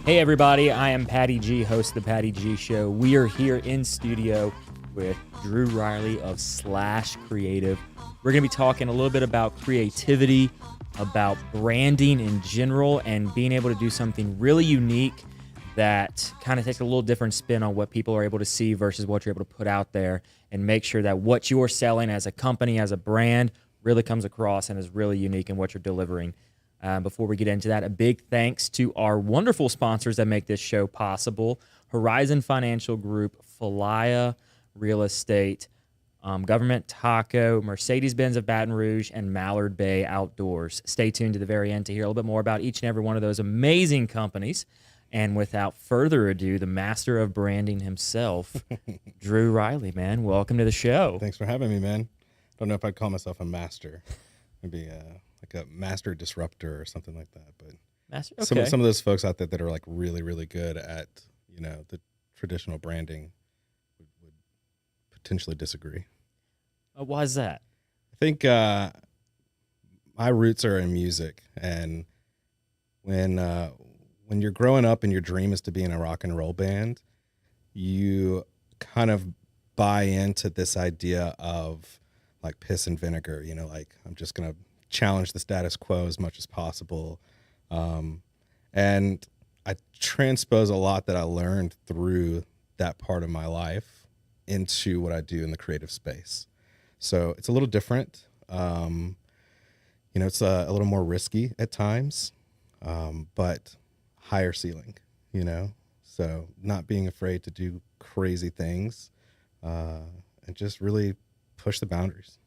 Hey everybody, I am Patty G, host of the Patty G Show. We are here in studio with Drew Reilley of Slash Creative. We're going to be talking a little bit about creativity, about branding in general, and being able to do something really unique that kind of takes a little different spin on what people are able to see versus what you're able to put out there, and make sure that what you're selling as a company, as a brand, really comes across and is really unique in what you're delivering. Before we get into that, a big thanks to our wonderful sponsors that make this show possible: Horizon Financial Group, Falaya Real Estate, Government Taco, Mercedes-Benz of Baton Rouge, and Mallard Bay Outdoors. Stay tuned to the very end to hear a little bit more about each and every one of those amazing companies. And without further ado, the master of branding himself, Drew Reilley, man. Welcome to the show. Thanks for having me, man. Don't know if I'd call myself a master. Maybe like a master disruptor or something like that. But Master, okay. some of those folks out there that are like really, really good at, the traditional branding would potentially disagree. Why is that? I think my roots are in music, and when you're growing up and your dream is to be in a rock and roll band, you kind of buy into this idea of like piss and vinegar, like I'm just going to challenge the status quo as much as possible. And I transpose a lot that I learned through that part of my life into what I do in the creative space. So it's a little different. It's a little more risky at times, but higher ceiling, so not being afraid to do crazy things, and just really push the boundaries,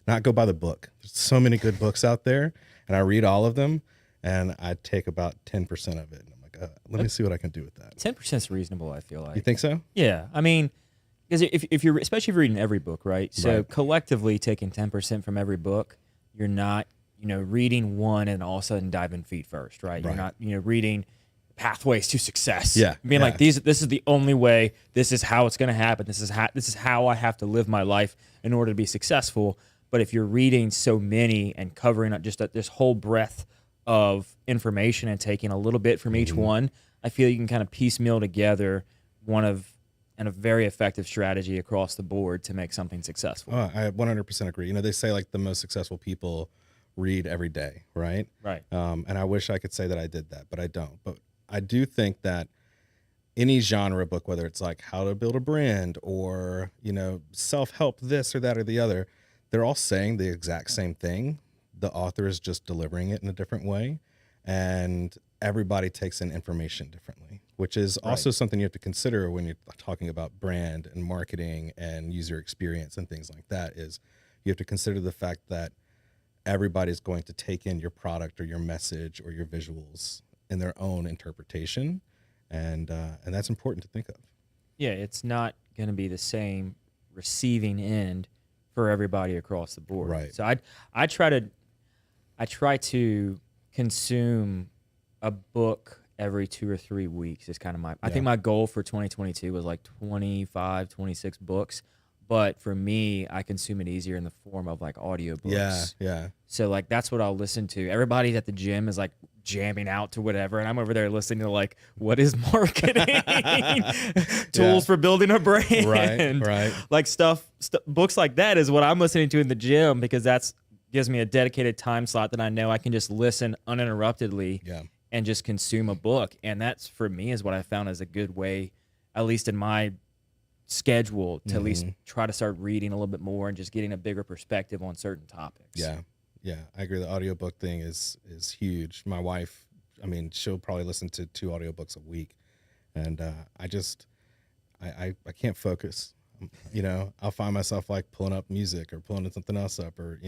not go by the book. There's so many good books out there, and I read all of them, and I take about 10% of it, and I'm like, let me see what I can do with that. 10% is reasonable, I feel like. You think so? Yeah. I mean, because if you're, especially if you're reading every book, right? So Right. collectively taking 10% from every book, you're not, reading one and all of a sudden diving feet first, right? You're Right. not, reading pathways to success. Yeah, Being yeah. like, this is the only way, this is how it's going to happen. This is how I have to live my life in order to be successful. But if you're reading so many and covering up just this whole breadth of information and taking a little bit from each one, I feel you can kind of piecemeal together and a very effective strategy across the board to make something successful. Oh, I 100% agree. They say like the most successful people read every day, right? Right. And I wish I could say that I did that, but I don't. But I do think that any genre book, whether it's like how to build a brand or, self-help, this or that or the other, they're all saying the exact same thing. The author is just delivering it in a different way. And everybody takes in information differently, which is also something you have to consider when you're talking about brand and marketing and user experience and things like that. Is you have to consider the fact that everybody's going to take in your product or your message or your visuals in their own interpretation. And that's important to think of. Yeah, it's not going to be the same receiving end for everybody across the board. Right. So I try to consume a book every 2 or 3 weeks is kind of I think my goal for 2022 was like 25, 26 books. But for me, I consume it easier in the form of like audiobooks. Yeah. So like that's what I'll listen to. Everybody at the gym is like jamming out to whatever, and I'm over there listening to like, what is marketing? Tools for building a brand. Right. Like books like that is what I'm listening to in the gym, because that's gives me a dedicated time slot that I know I can just listen uninterruptedly and just consume a book. And that's, for me, is what I found as a good way, at least in my schedule, to at least try to start reading a little bit more and just getting a bigger perspective on certain topics. Yeah, I agree. The audiobook thing is huge. My wife, she'll probably listen to 2 audiobooks a week, and I can't focus. I'll find myself like pulling up music or pulling something else up, or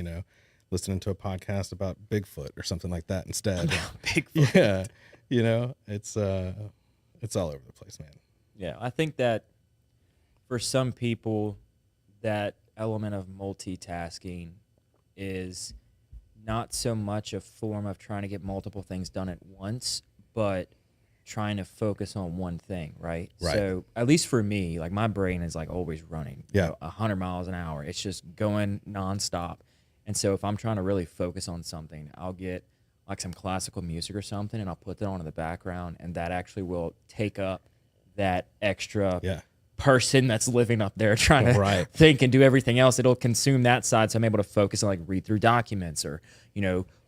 listening to a podcast about Bigfoot or something like that instead. Bigfoot. Yeah, it's all over the place, man. Yeah, I think that for some people, that element of multitasking is not so much a form of trying to get multiple things done at once, but trying to focus on one thing, right? So at least for me, like my brain is like always running, 100 miles an hour. It's just going nonstop. And so if I'm trying to really focus on something, I'll get like some classical music or something, and I'll put that on in the background, and that actually will take up that extra Yeah. person that's living up there trying to Right. think and do everything else. It'll consume that side, so I'm able to focus on like read through documents or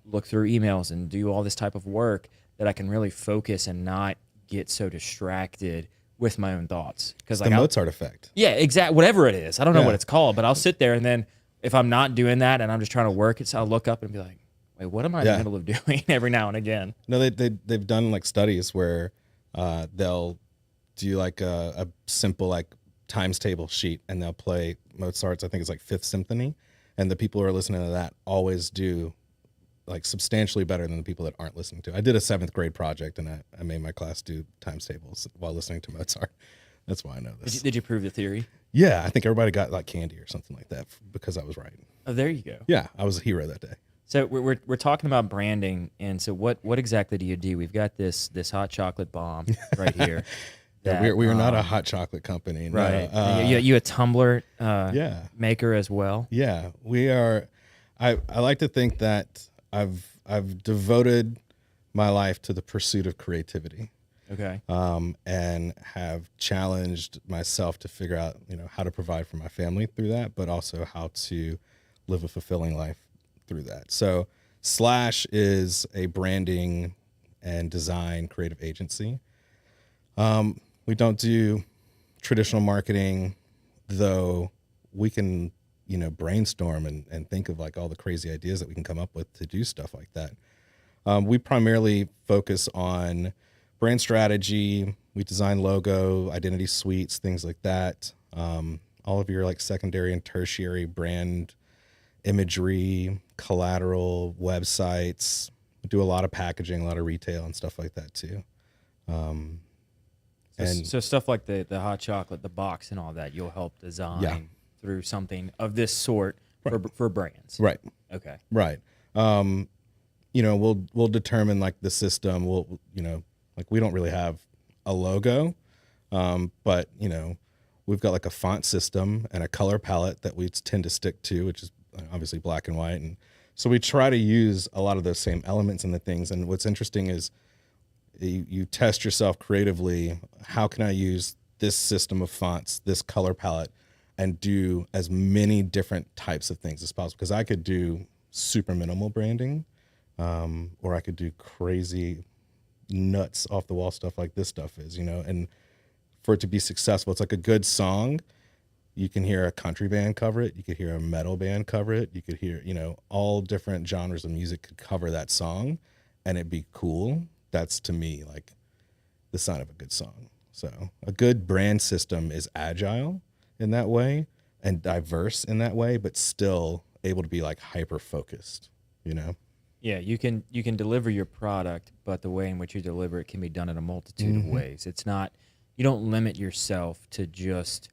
look through emails and do all this type of work that I can really focus and not get so distracted with my own thoughts. Because The Mozart effect. yeah, exactly. Whatever it is, I don't know Yeah. what it's called, but I'll sit there and then if I'm not doing that and I'm just trying to work it, so I'll look up and be like, wait, what am I in the Yeah. middle of doing every now and again? No, they've done like studies where they'll do like a simple like times table sheet, and they'll play Mozart's, I think it's like Fifth Symphony, and the people who are listening to that always do like substantially better than the people that aren't listening to. I did a 7th grade project, and I made my class do times tables while listening to Mozart. That's why I know this. Did you prove the theory? Yeah, I think everybody got like candy or something like that because I was right. Oh, there you go. Yeah, I was a hero that day. So we're talking about branding, and so what exactly do you do? We've got this hot chocolate bomb right here. Yeah, we are not a hot chocolate company. No. Right. You a tumbler Yeah. maker as well? Yeah, we are. I like to think that I've devoted my life to the pursuit of creativity, Okay. and have challenged myself to figure out, how to provide for my family through that, but also how to live a fulfilling life through that. So Slash is a branding and design creative agency. We don't do traditional marketing, though we can, brainstorm and think of like all the crazy ideas that we can come up with to do stuff like that. We primarily focus on brand strategy. We design logo, identity suites, things like that. All of your like secondary and tertiary brand imagery, collateral, websites. We do a lot of packaging, a lot of retail and stuff like that too. So stuff like the hot chocolate, the box, and all that, you'll help design through something of this sort for brands. Right. Okay. Right. We'll determine like the system. Like we don't really have a logo, but we've got like a font system and a color palette that we tend to stick to, which is obviously black and white. And so we try to use a lot of those same elements and the things. And what's interesting is you test yourself creatively. How can I use this system of fonts, this color palette, and do as many different types of things as possible? Because I could do super minimal branding, or I could do crazy nuts off the wall stuff like this stuff is, and for it to be successful, it's like a good song. You can hear a country band cover it. You could hear a metal band cover it. You could hear, all different genres of music could cover that song and it'd be cool. That's to me like the sign of a good song. So a good brand system is agile in that way and diverse in that way, but still able to be like hyper focused, Yeah, you can deliver your product, but the way in which you deliver it can be done in a multitude of ways. It's not, you don't limit yourself to just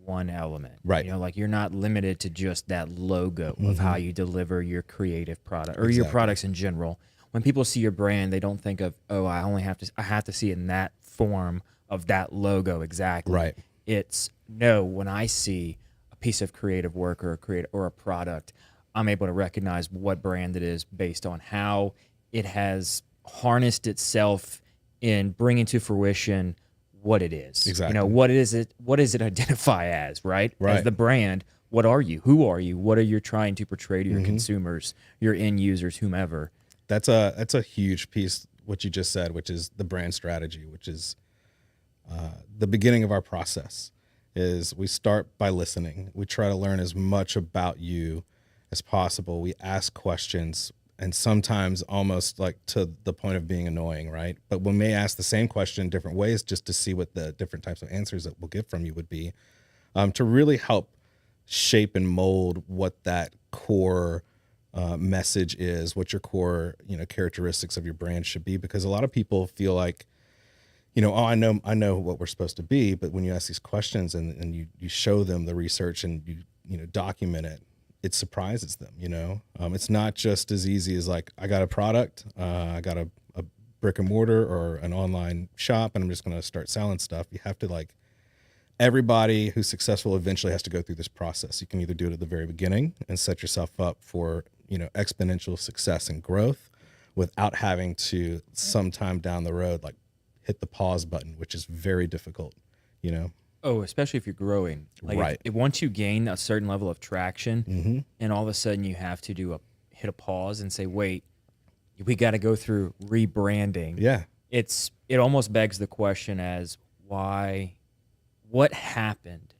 one element. Right. Like you're not limited to just that logo of how you deliver your creative product or your Exactly. products in general. When people see your brand, they don't think of, oh, I have to see it in that form of that logo exactly. Right. It's no, when I see a piece of creative work or a product, I'm able to recognize what brand it is based on how it has harnessed itself in bringing to fruition what it is. Exactly. What does it identify as, right? Right. As the brand, what are you? Who are you? What are you trying to portray to your consumers, your end users, whomever? That's a huge piece, what you just said, which is the brand strategy, which is the beginning of our process. Is we start by listening. We try to learn as much about you as possible. We ask questions, and sometimes almost like to the point of being annoying, right? But we may ask the same question in different ways just to see what the different types of answers that we'll get from you would be, to really help shape and mold what that core message is, what your core characteristics of your brand should be. Because a lot of people feel like, I know what we're supposed to be, but when you ask these questions and you show them the research and you document it, it surprises them. It's not just as easy as like, I got a product, I got a brick and mortar or an online shop, and I'm just going to start selling stuff. You have to everybody who's successful eventually has to go through this process. You can either do it at the very beginning and set yourself up for, exponential success and growth, without having to sometime down the road, like hit the pause button, which is very difficult, you know? Oh, especially if you're growing. Like Right. if once you gain a certain level of traction Mm-hmm. and all of a sudden you have to hit a pause and say, wait, we got to go through rebranding. Yeah. It almost begs the question as what happened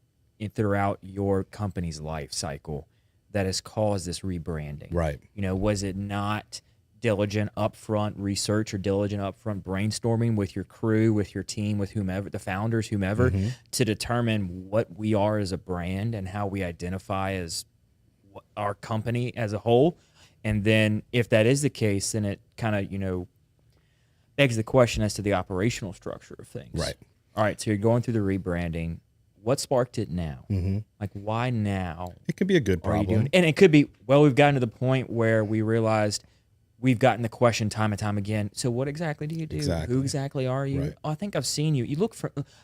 throughout your company's life cycle that has caused this rebranding? Right. You know, was it not diligent upfront research or diligent upfront brainstorming with your crew, with your team, with whomever, the founders, whomever, to determine what we are as a brand and how we identify as our company as a whole? And then if that is the case, then it kind of, begs the question as to the operational structure of things. Right. All right, so you're going through the rebranding. What sparked it now? Like, why now? It could be a good Are you problem. doing? And it could be, well, we've gotten to the point where we realized we've gotten the question time and time again. So what exactly do you do? Exactly. Who exactly are you? Right. Oh, I think I've seen you.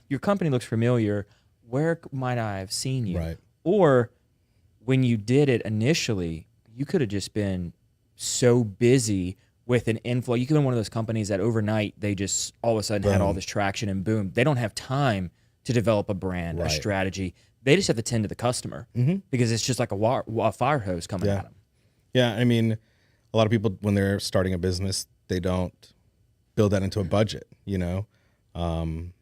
Your company looks familiar. Where might I have seen you? Right. Or when you did it initially, you could have just been so busy with an inflow. You could have been one of those companies that overnight they just all of a sudden had all this traction and boom. They don't have time to develop a brand, a Right. strategy. They just have to tend to the customer because it's just like a fire hose coming Yeah. at them. Yeah. I mean, a lot of people, when they're starting a business, they don't build that into a budget, you know? And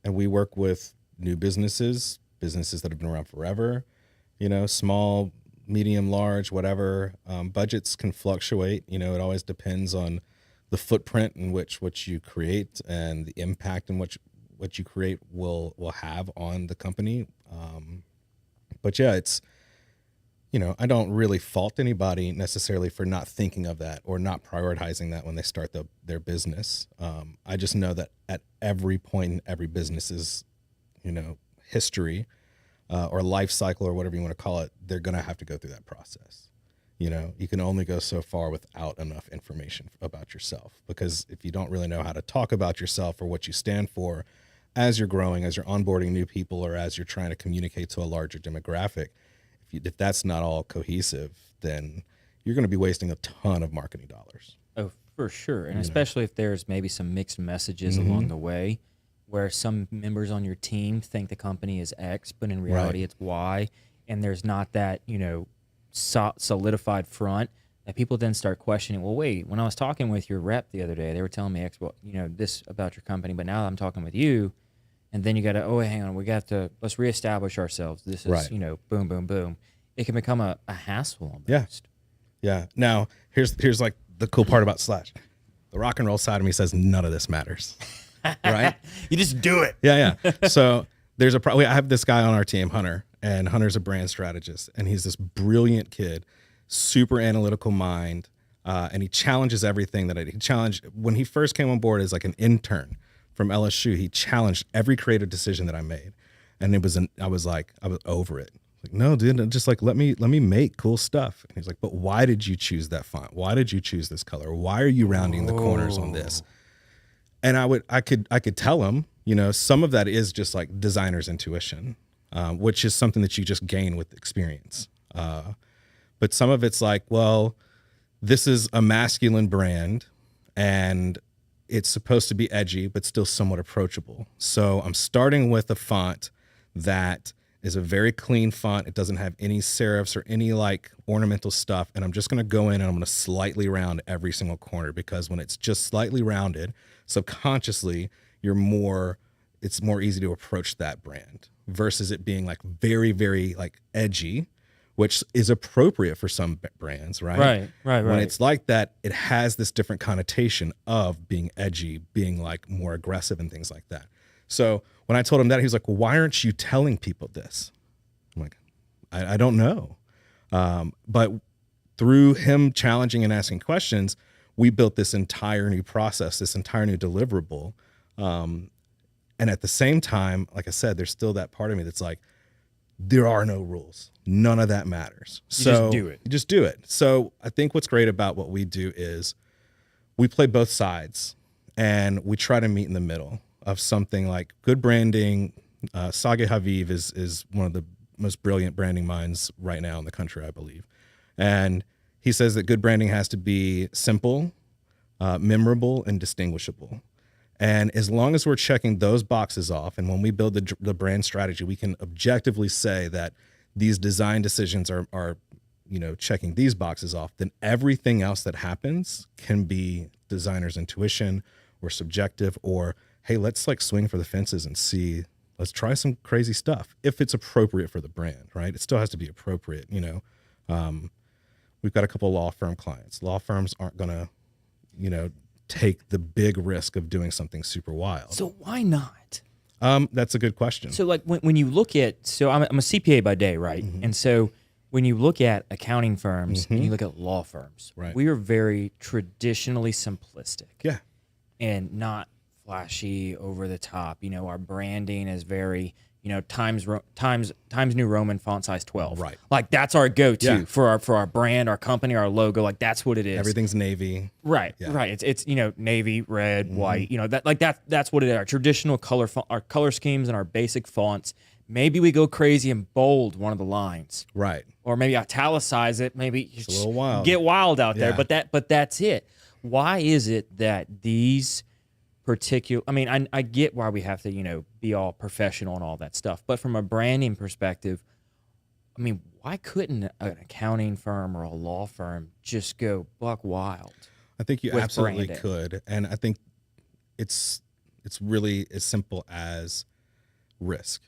we work with new businesses that have been around forever, you know, small, medium, large, whatever. Budgets can fluctuate. You know, it always depends on the footprint in which what you create and the impact in which what you create will have on the company. But yeah, it's, you know, I don't really fault anybody necessarily for not thinking of that or not prioritizing that when they start their business. I just know that at every point in every business's, you know, history, or life cycle or whatever you want to call it, they're going to have to go through that process. You know, you can only go so far without enough information about yourself, because if you don't really know how to talk about yourself or what you stand for as you're growing, as you're onboarding new people, or as you're trying to communicate to a larger demographic, if that's not all cohesive, then you're going to be wasting a ton of marketing dollars. Oh, for sure. And especially if there's maybe some mixed messages along the way, where some members on your team think the company is X, but in reality it's Y, and there's not that, solidified front, that people then start questioning, well, wait, when I was talking with your rep the other day, they were telling me X, this about your company, but now I'm talking with you, and then you got to, hang on, let's reestablish ourselves. This is, boom, boom, boom. It can become a hassle almost. Yeah. Now, here's like the cool part about Slash. The rock and roll side of me says none of this matters. Right? You just do it. Yeah. So I have this guy on our team, Hunter, and Hunter's a brand strategist, and he's this brilliant kid, super analytical mind, and he challenges everything he challenged when he first came on board as like an intern from LSU. He challenged every creative decision that I made, and I was over it. Like, no, dude, just like let me make cool stuff. And he's like, but why did you choose that font? Why did you choose this color? Why are you rounding the corners on this? And I could tell him, some of that is just like designer's intuition, which is something that you just gain with experience. But some of it's like, well, this is a masculine brand and it's supposed to be edgy, but still somewhat approachable. So I'm starting with a font that is a very clean font. It doesn't have any serifs or any like ornamental stuff. And I'm just going to go in and I'm going to slightly round every single corner, because when it's just slightly rounded, subconsciously, it's more easy to approach that brand versus it being like very, very like edgy, which is appropriate for some brands, right? Right. When it's like that, it has this different connotation of being edgy, being like more aggressive and things like that. So when I told him that, he was like, well, why aren't you telling people this? I'm like, I don't know. But through him challenging and asking questions, we built this entire new process, this entire new deliverable. And at the same time, like I said, there's still that part of me that's like, there are no rules. None of that matters. Just do it. You just do it. So I think what's great about what we do is we play both sides and we try to meet in the middle of something like good branding. Sage Haviv is one of the most brilliant branding minds right now in the country, I believe. And he says that good branding has to be simple, memorable, and distinguishable. And as long as we're checking those boxes off, and when we build the brand strategy, we can objectively say that these design decisions are checking these boxes off, then everything else that happens can be designer's intuition or subjective, or, hey, let's like swing for the fences and see, let's try some crazy stuff if it's appropriate for the brand, right? It still has to be appropriate. We've got a couple of law firm clients. Law firms aren't going to, take the big risk of doing something super wild. So why not? That's a good question. So like when you look at, so I'm a CPA by day, right? Mm-hmm. And so when you look at accounting firms and you look at law firms, Right. we are very traditionally simplistic. Yeah. And not flashy, over the top. Our branding is very, Times New Roman font size 12. Right. Like that's our go-to Yeah. for our brand, our company, our logo. Like that's what it is. Everything's navy. Right. Yeah. Right. It's navy, red, white. That's what it is. Our traditional our color schemes and our basic fonts. Maybe we go crazy and bold one of the lines. Right. Or maybe italicize it. Maybe It's a little wild. Get wild out there. Yeah. But that's it. Why is it that these particular? I mean, I get why we have to be all professional and all that stuff. But from a branding perspective, I mean, why couldn't an accounting firm or a law firm just go buck wild? I think you with absolutely branding? could, and I think it's really as simple as risk.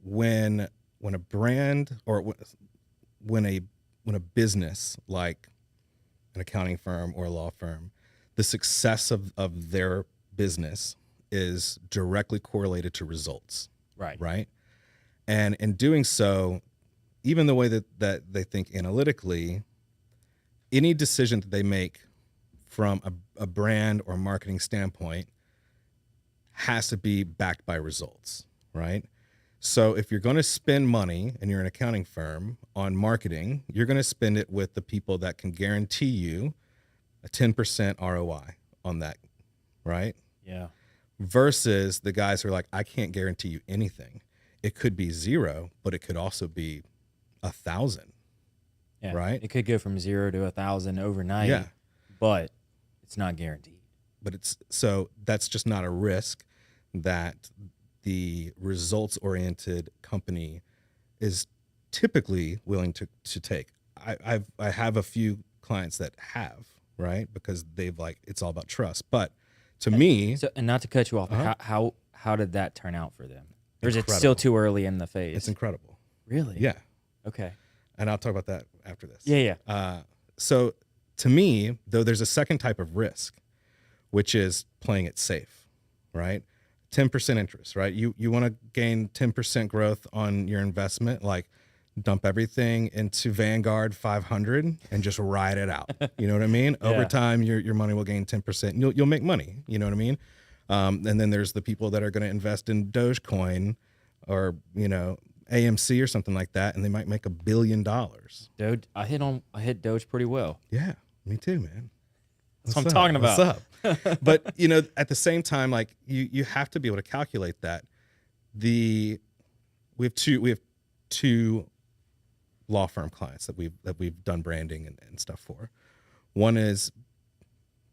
When a brand or when a business like an accounting firm or a law firm, the success of their business is directly correlated to results, Right. right? And in doing so, even the way that they think analytically, any decision that they make from a brand or marketing standpoint has to be backed by results, right? So if you're going to spend money and you're an accounting firm on marketing, you're going to spend it with the people that can guarantee you a 10% ROI on that, right? Yeah. Versus the guys who are like, I can't guarantee you anything. It could be 0, but it could also be 1,000. Yeah. Right? It could go from 0 to 1,000 overnight. Yeah. But it's not guaranteed. But so that's just not a risk that the results-oriented company is typically willing to take. I have a few clients that have, right? Because they've it's all about trust. But to me, So, and not to cut you off, how did that turn out for them? Or is it still Incredible. too early in the phase? it's incredible. Really? Yeah. Okay. And I'll talk about that after this. Yeah. So to me, though, there's a second type of risk, which is playing it safe, right? 10% interest, right? You want to gain 10% growth on your investment, like dump everything into Vanguard 500 and just ride it out. You know what I mean? Yeah. Over time, your money will gain 10%. And you'll make money. You know what I mean? And then there's the people that are going to invest in Dogecoin or AMC or something like that, and they might make $1 billion. Dude, I hit Doge pretty well. Yeah, me too, man. That's what I'm talking about. What's up? But at the same time, you have to be able to calculate that. We have two law firm clients that we've done branding and stuff for. One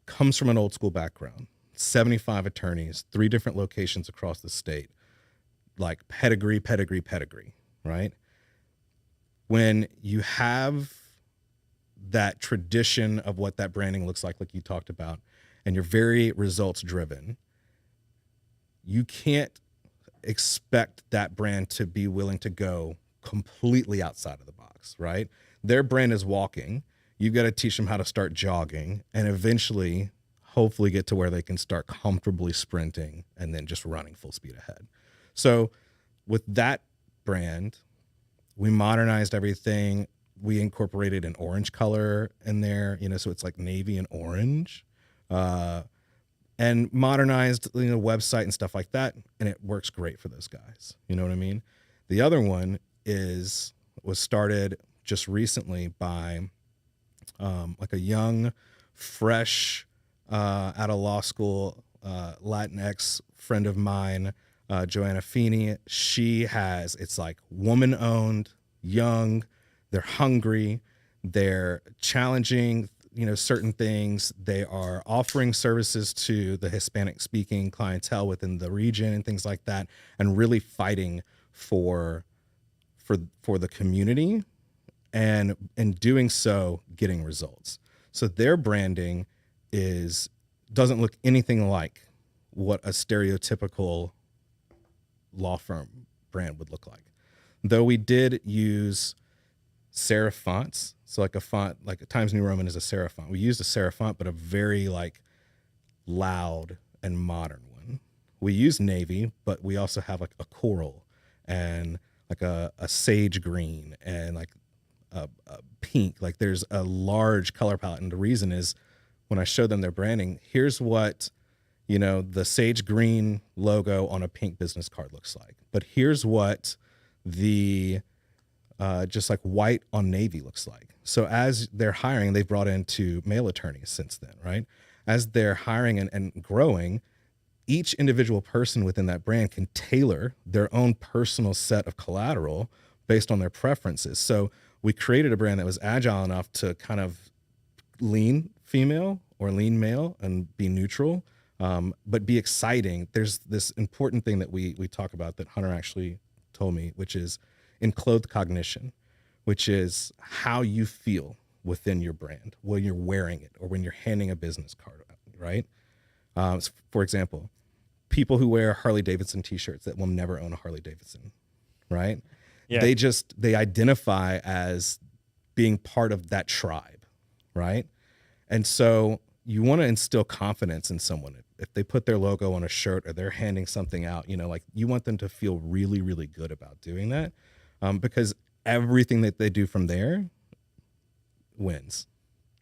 comes from an old school background, 75 attorneys, 3 different locations across the state, like pedigree, right? When you have that tradition of what that branding looks like you talked about, and you're very results driven, you can't expect that brand to be willing to go completely outside of the box, right? Their brand is walking. You've got to teach them how to start jogging and eventually, hopefully, get to where they can start comfortably sprinting and then just running full speed ahead. So with that brand, we modernized everything. We incorporated an orange color in there, so it's like navy and orange, and modernized, website and stuff like that. And it works great for those guys. You know what I mean? The other one was started just recently by like a young, fresh, out of law school, Latinx friend of mine, Joanna Feeney. It's like woman owned, young, they're hungry, they're challenging certain things. They are offering services to the Hispanic speaking clientele within the region and things like that, and really fighting for the community, and in doing so getting results. So their branding doesn't look anything like what a stereotypical law firm brand would look like. Though we did use serif fonts, so like a font like a Times New Roman is a serif font. We used a serif font, but a very like loud and modern one. We use navy, but we also have like a coral and like a sage green and like a pink. Like there's a large color palette, and the reason is when I show them their branding, here's what the sage green logo on a pink business card looks like, but here's what the just like white on navy looks like. So as they're hiring, they've brought in 2 male attorneys since then, right? As they're hiring and growing, each individual person within that brand can tailor their own personal set of collateral based on their preferences. So we created a brand that was agile enough to kind of lean female or lean male and be neutral, but be exciting. There's this important thing that we talk about that Hunter actually told me, which is enclothed cognition, which is how you feel within your brand when you're wearing it or when you're handing a business card out, right? For example, people who wear Harley Davidson t-shirts that will never own a Harley Davidson, right? Yeah. They identify as being part of that tribe, right? And so you want to instill confidence in someone. If they put their logo on a shirt or they're handing something out, like you want them to feel really, really good about doing that, because everything that they do from there wins,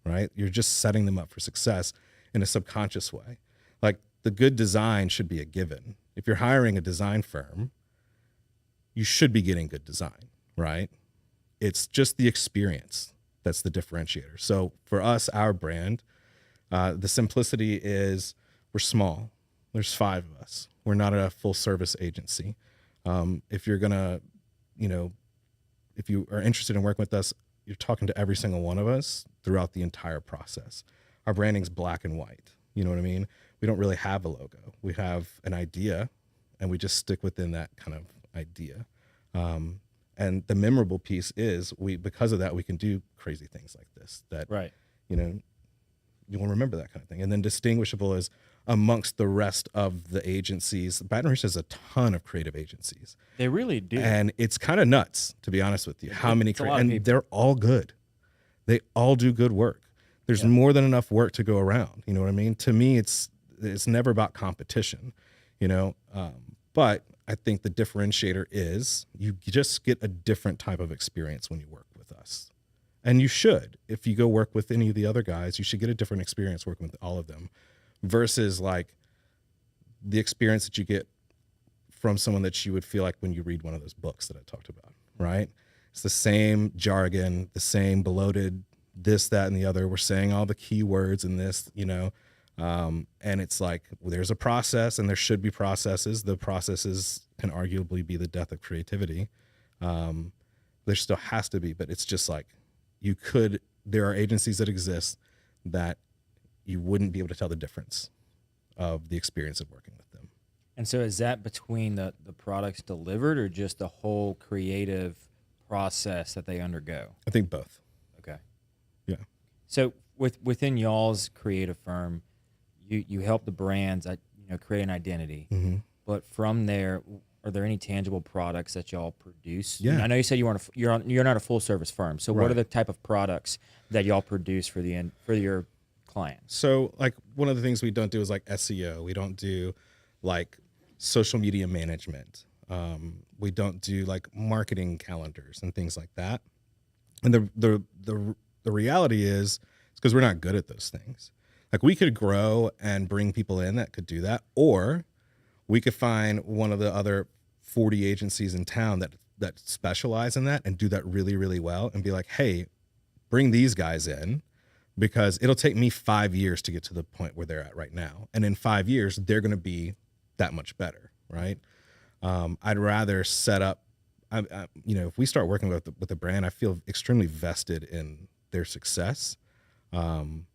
right? You're just setting them up for success in a subconscious way. Like the good design should be a given. If you're hiring a design firm, you should be getting good design, right? It's just the experience that's the differentiator. So for us, our brand, the simplicity is we're small. There's 5 of us. We're not a full service agency. If you're gonna, if you are interested in working with us, you're talking to every single one of us throughout the entire process. Our branding's black and white. You know what I mean? We don't really have a logo. We have an idea, and we just stick within that kind of idea. And the memorable piece is because of that, we can do crazy things like this that, right. You will remember that kind of thing. And then distinguishable is amongst the rest of the agencies. Baton Rouge has a ton of creative agencies. They really do. And it's kind of nuts, to be honest with you, how many, and they're all good. They all do good work. There's more than enough work to go around. You know what I mean? To me, it's never about competition, but I think the differentiator is you just get a different type of experience when you work with us. And you should. If you go work with any of the other guys, you should get a different experience working with all of them versus like the experience that you get from someone that you would feel like when you read one of those books that I talked about, right? It's the same jargon, the same bloated this, that, and the other. We're saying all the key words in this, and it's like, well, there's a process and there should be processes. The processes can arguably be the death of creativity. There still has to be, but it's just like there are agencies that exist that you wouldn't be able to tell the difference of the experience of working with them. And so is that between the products delivered or just the whole creative process that they undergo? I think both. Okay. Yeah. So within y'all's creative firm, you help the brands create an identity. Mm-hmm. But from there, are there any tangible products that y'all produce? Yeah. I know you said you're not a full service firm. So Right. what are the type of products that y'all produce for your clients? So like one of the things we don't do is like SEO. We don't do like social media management. We don't do like marketing calendars and things like that. And the reality is it's because we're not good at those things. Like we could grow and bring people in that could do that, or we could find one of the other 40 agencies in town that specialize in that and do that really, really well and be like, hey, bring these guys in because it'll take me 5 years to get to the point where they're at right now. And in 5 years, they're going to be that much better, right? I'd rather set up, if we start working with a brand, I feel extremely vested in their success. And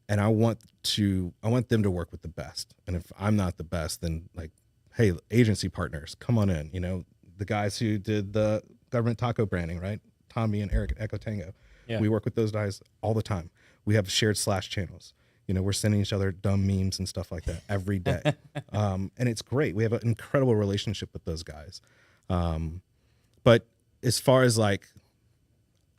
I want them to work with the best. And if I'm not the best, then like, hey, agency partners, come on in. You know, the guys who did the government taco branding, right? Tommy and Eric at Echo Tango. Yeah. We work with those guys all the time. We have shared Slash channels. You know, we're sending each other dumb memes and stuff like that every day. And it's great. We have an incredible relationship with those guys. But as far as like,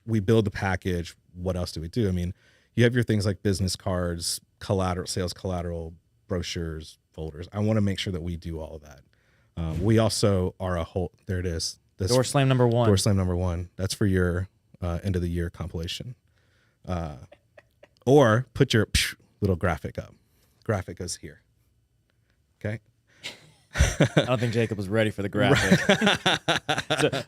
we build the package, what else do we do? I mean, you have your things like business cards, collateral, sales collateral, brochures, folders. I want to make sure that we do all of that. We also are a whole, there it is. This Door slam number 1. Door slam number 1. That's for your end of the year compilation. Or put your little graphic up. Graphic goes here. Okay. I don't think Jacob was ready for the graphic.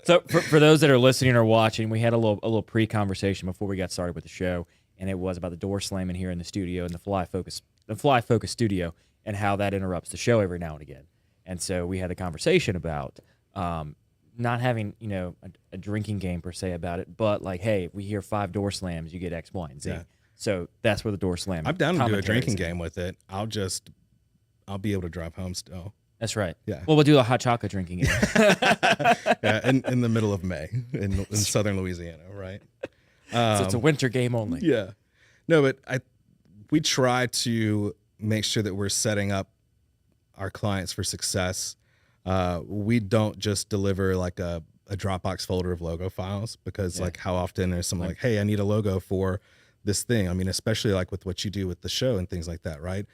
so for those that are listening or watching, we had a little pre-conversation before we got started with the show, and it was about the door slamming here in the studio in the Fly Focus studio, and how that interrupts the show every now and again. And so we had a conversation about not having, you know, a drinking game per se about it, but like, hey, if we hear 5 door slams, you get X, Y, and Z. Yeah. So that's where the door slam. I'm down to do a drinking game with it. I'll be able to drive home still. That's right. Yeah. Well, we'll do a hot chocolate drinking game. Yeah, in the middle of May in southern Louisiana, right? So it's a winter game only. Yeah. No, but we try to make sure that we're setting up our clients for success. We don't just deliver like a Dropbox folder of logo files, because like how often there's someone like, hey, I need a logo for this thing. I mean, especially like with what you do with the show and things like that, right?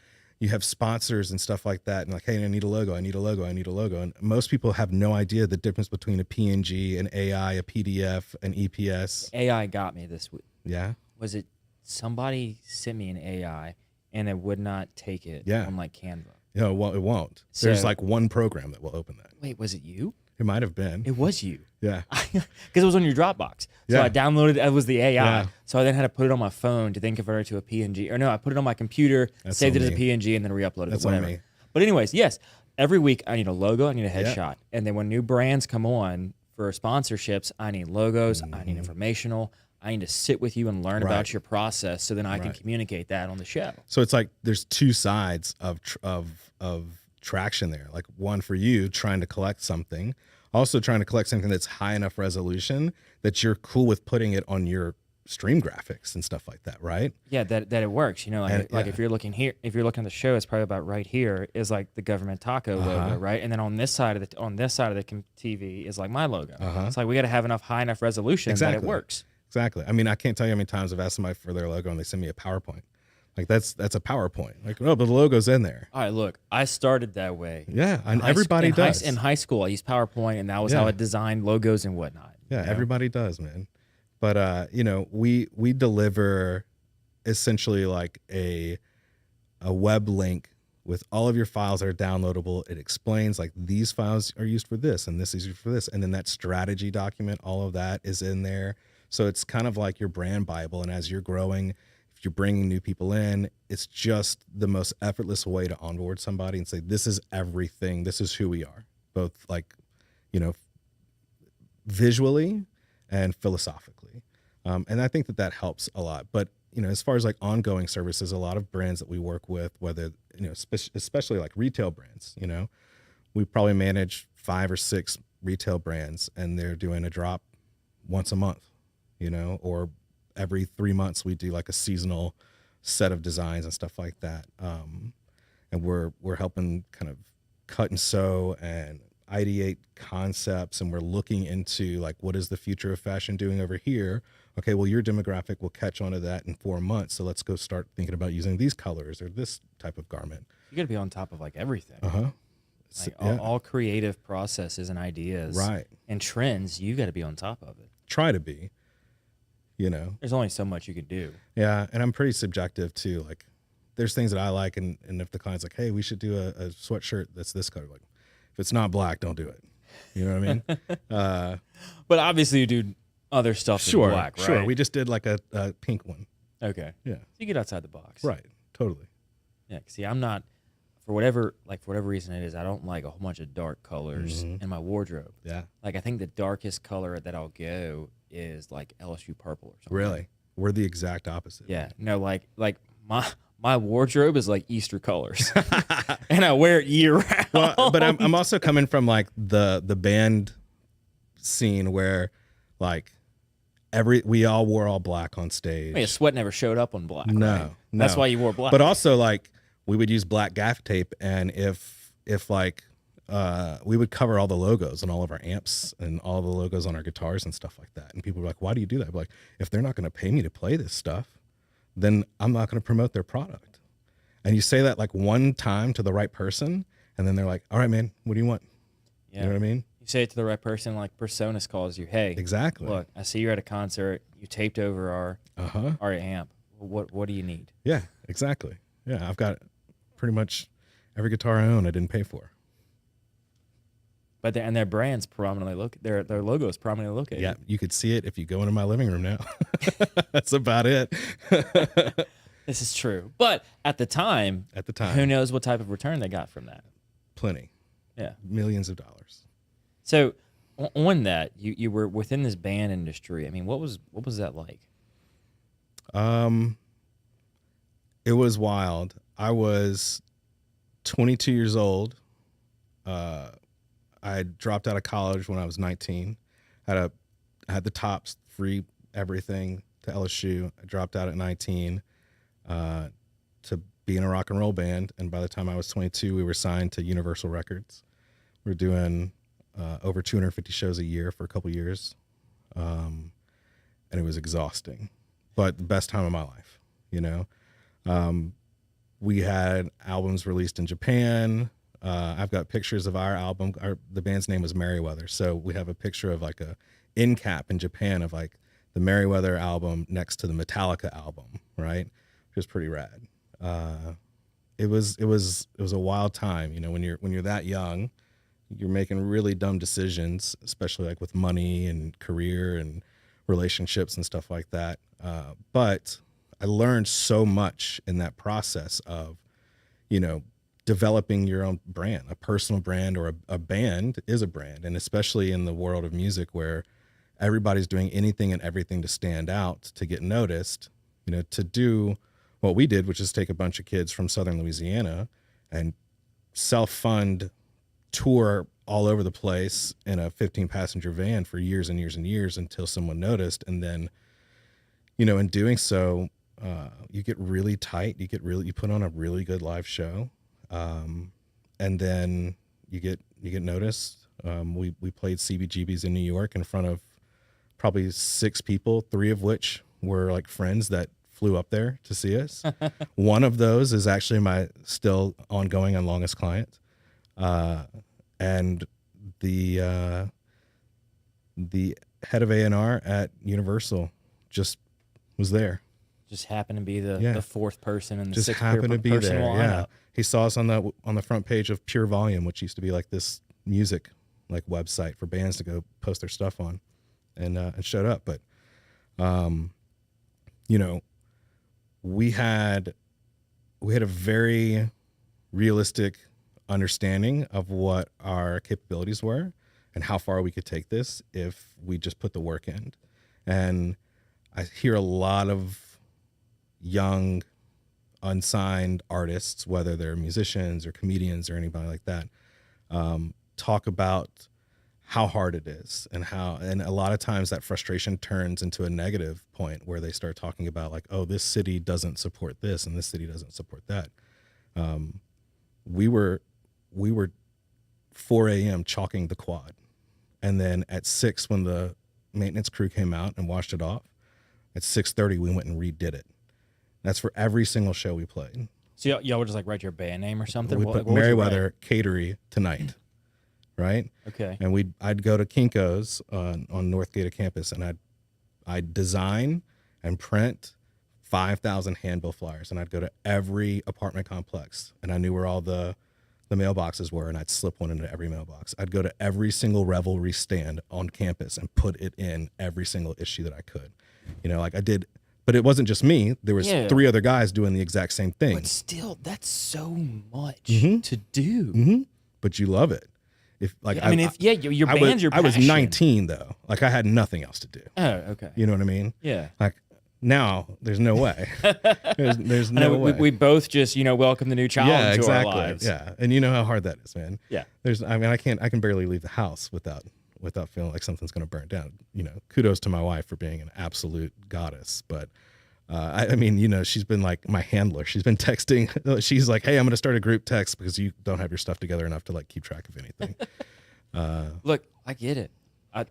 You have sponsors and stuff like that, and like, hey, I need a logo, I need a logo, I need a logo. And most people have no idea the difference between a PNG, an AI, a PDF, an EPS. AI got me this week. Yeah. Was it somebody sent me an AI and it would not take it on like Canva? Yeah, well, it won't. So, there's like one program that will open that. Wait, was it you? It might have been. It was you. Yeah. Because it was on your Dropbox. So I downloaded it. It was the AI. Yeah. So I then had to put it on my phone to then convert it to a PNG. Or no, I put it on my computer, saved it as a PNG, and then re-uploaded it. Whatever. On me. But anyways, yes. Every week I need a logo, I need a headshot. And then when new brands come on for sponsorships, I need logos, I need informational. I need to sit with you and learn about your process, so then I can communicate that on the show. So it's like there's two sides of traction there. Like one for you trying to collect something, also trying to collect something that's high enough resolution that you're cool with putting it on your stream graphics and stuff like that, right? Yeah, that it works. You know, like if you're looking here, if you're looking at the show, it's probably about right here is like the government taco logo, right? And then on this side of the TV is like my logo. It's like we got to have high enough resolution that it works. Exactly. I mean, I can't tell you how many times I've asked somebody for their logo and they send me a PowerPoint. Like that's a PowerPoint. Like, oh, but the logo's in there. All right, look, I started that way. Yeah, and everybody does. In high school, I used PowerPoint, and that was how I designed logos and whatnot. Yeah, everybody does, man. But you know, we deliver essentially like a web link with all of your files that are downloadable. It explains like these files are used for this and this is used for this, and then that strategy document, all of that is in there. So it's kind of like your brand Bible. And as you're growing, if you're bringing new people in, it's just the most effortless way to onboard somebody and say, this is everything. This is who we are, both like, you know, visually and philosophically. And I think that helps a lot. But, you know, as far as like ongoing services, a lot of brands that we work with, whether, you know, especially like retail brands, you know, we probably manage 5 or 6 retail brands, and they're doing a drop once a month. You know, or every 3 months we do like a seasonal set of designs and stuff like that. And we're helping kind of cut and sew and ideate concepts, and we're looking into like, what is the future of fashion doing over here? Okay, well, your demographic will catch on to that in 4 months. So let's go start thinking about using these colors or this type of garment. You got to be on top of like everything. Like all creative processes and ideas and trends, you got to be on top of it. Try to be. You know, there's only so much you can do. Yeah. And I'm pretty subjective too. Like there's things that I like. And if the client's like, hey, we should do a sweatshirt that's this color, like if it's not black, don't do it. You know what I mean? But obviously you do other stuff in black, right? Sure. We just did like a pink one. Okay. Yeah. So you get outside the box. Right. Totally. Yeah. See, I'm not, for whatever reason it is, I don't like a whole bunch of dark colors in my wardrobe. Yeah. Like I think the darkest color that I'll go is like LSU purple or something. Really? We're the exact opposite. Yeah. No, like my wardrobe is like Easter colors, and I wear it year round. Well, but I'm also coming from like the band scene where like we all wore all black on stage. I mean, sweat never showed up on black. No, right? no. That's why you wore black. But also like we would use black gaff tape, and if like we would cover all the logos on all of our amps and all the logos on our guitars and stuff like that. And people were like, "Why do you do that?" I'd be like, if they're not going to pay me to play this stuff, then I'm not going to promote their product. And you say that like one time to the right person, and then they're like, "All right, man, what do you want?" Yeah. You know what I mean? You say it to the right person, like Personas calls you. Hey, Exactly. look, I see you're at a concert. You taped over our amp. What do you need? Yeah, exactly. Yeah, I've got pretty much every guitar I own I didn't pay for. But their brands prominently their logo is prominently located. Yeah, you could see it if you go into my living room now. That's about it. This is true. But at the time, who knows what type of return they got from that? Plenty. Yeah. Millions of dollars. So on that, you were within this band industry. I mean, what was that like? It was wild. I was 22 years old. I dropped out of college when I was 19. I had the tops, free everything to LSU. I dropped out at 19 to be in a rock and roll band. And by the time I was 22, we were signed to Universal Records. We were doing over 250 shows a year for a couple years. And it was exhausting, but the best time of my life, you know. We had albums released in Japan. I've got pictures of our album. The band's name was Merriweather. So we have a picture of like a end cap in Japan of like the Merriweather album next to the Metallica album, right? Which was pretty rad. It was a wild time, you know, when you're that young, you're making really dumb decisions, especially like with money and career and relationships and stuff like that. But I learned so much in that process of, you know, developing your own brand. A personal brand or a band is a brand. And especially in the world of music where everybody's doing anything and everything to stand out, to get noticed, you know, to do what we did, which is take a bunch of kids from Southern Louisiana and self-fund, tour all over the place in a 15-passenger van for years and years and years until someone noticed. And then, you know, in doing so, you get really tight. You put on a really good live show. And then you get noticed. We played CBGB's in New York in front of probably 6 people, 3 of which were like friends that flew up there to see us. One of those is actually my still ongoing and longest client. And the head of A&R at Universal just was there. Just happened to be the 4th person in the just 6th happened to be there. lineup. Yeah, he saw us on the front page of Pure Volume, which used to be like this music like website for bands to go post their stuff on, and showed up. But you know, we had a very realistic understanding of what our capabilities were and how far we could take this if we just put the work in. And I hear a lot of young unsigned artists, whether they're musicians or comedians or anybody like that, talk about how hard it is and a lot of times that frustration turns into a negative point where they start talking about like, oh, this city doesn't support this and this city doesn't support that. We were 4 a.m. chalking the quad. And then at 6, when the maintenance crew came out and washed it off, at 6:30, we went and redid it. That's for every single show we played. So y'all would just like write your band name or something? We put Merriweather Catery Tonight, right? Okay. And I'd go to Kinko's on Northgate campus, and I'd design and print 5,000 handbill flyers, and I'd go to every apartment complex, and I knew where all the mailboxes were, and I'd slip one into every mailbox. I'd go to every single Revelry stand on campus and put it in every single issue that I could. You know, like I did. But it wasn't just me. There was 3 other guys doing the exact same thing. But still, that's so much to do. Mm-hmm. But you love it. If like your band's your passion. I was 19 though. Like I had nothing else to do. Oh, okay. You know what I mean? Yeah. Like Now there's no way. There's I know no way. we both just, welcome the new child yeah, into exactly. our lives. Yeah, and you know how hard that is, man. Yeah. I can barely leave the house without feeling like something's going to burn down. Kudos to my wife for being an absolute goddess, but I mean, she's been like my handler. She's been texting. She's like, "Hey, I'm going to start a group text because you don't have your stuff together enough to like keep track of anything." Look, I get it.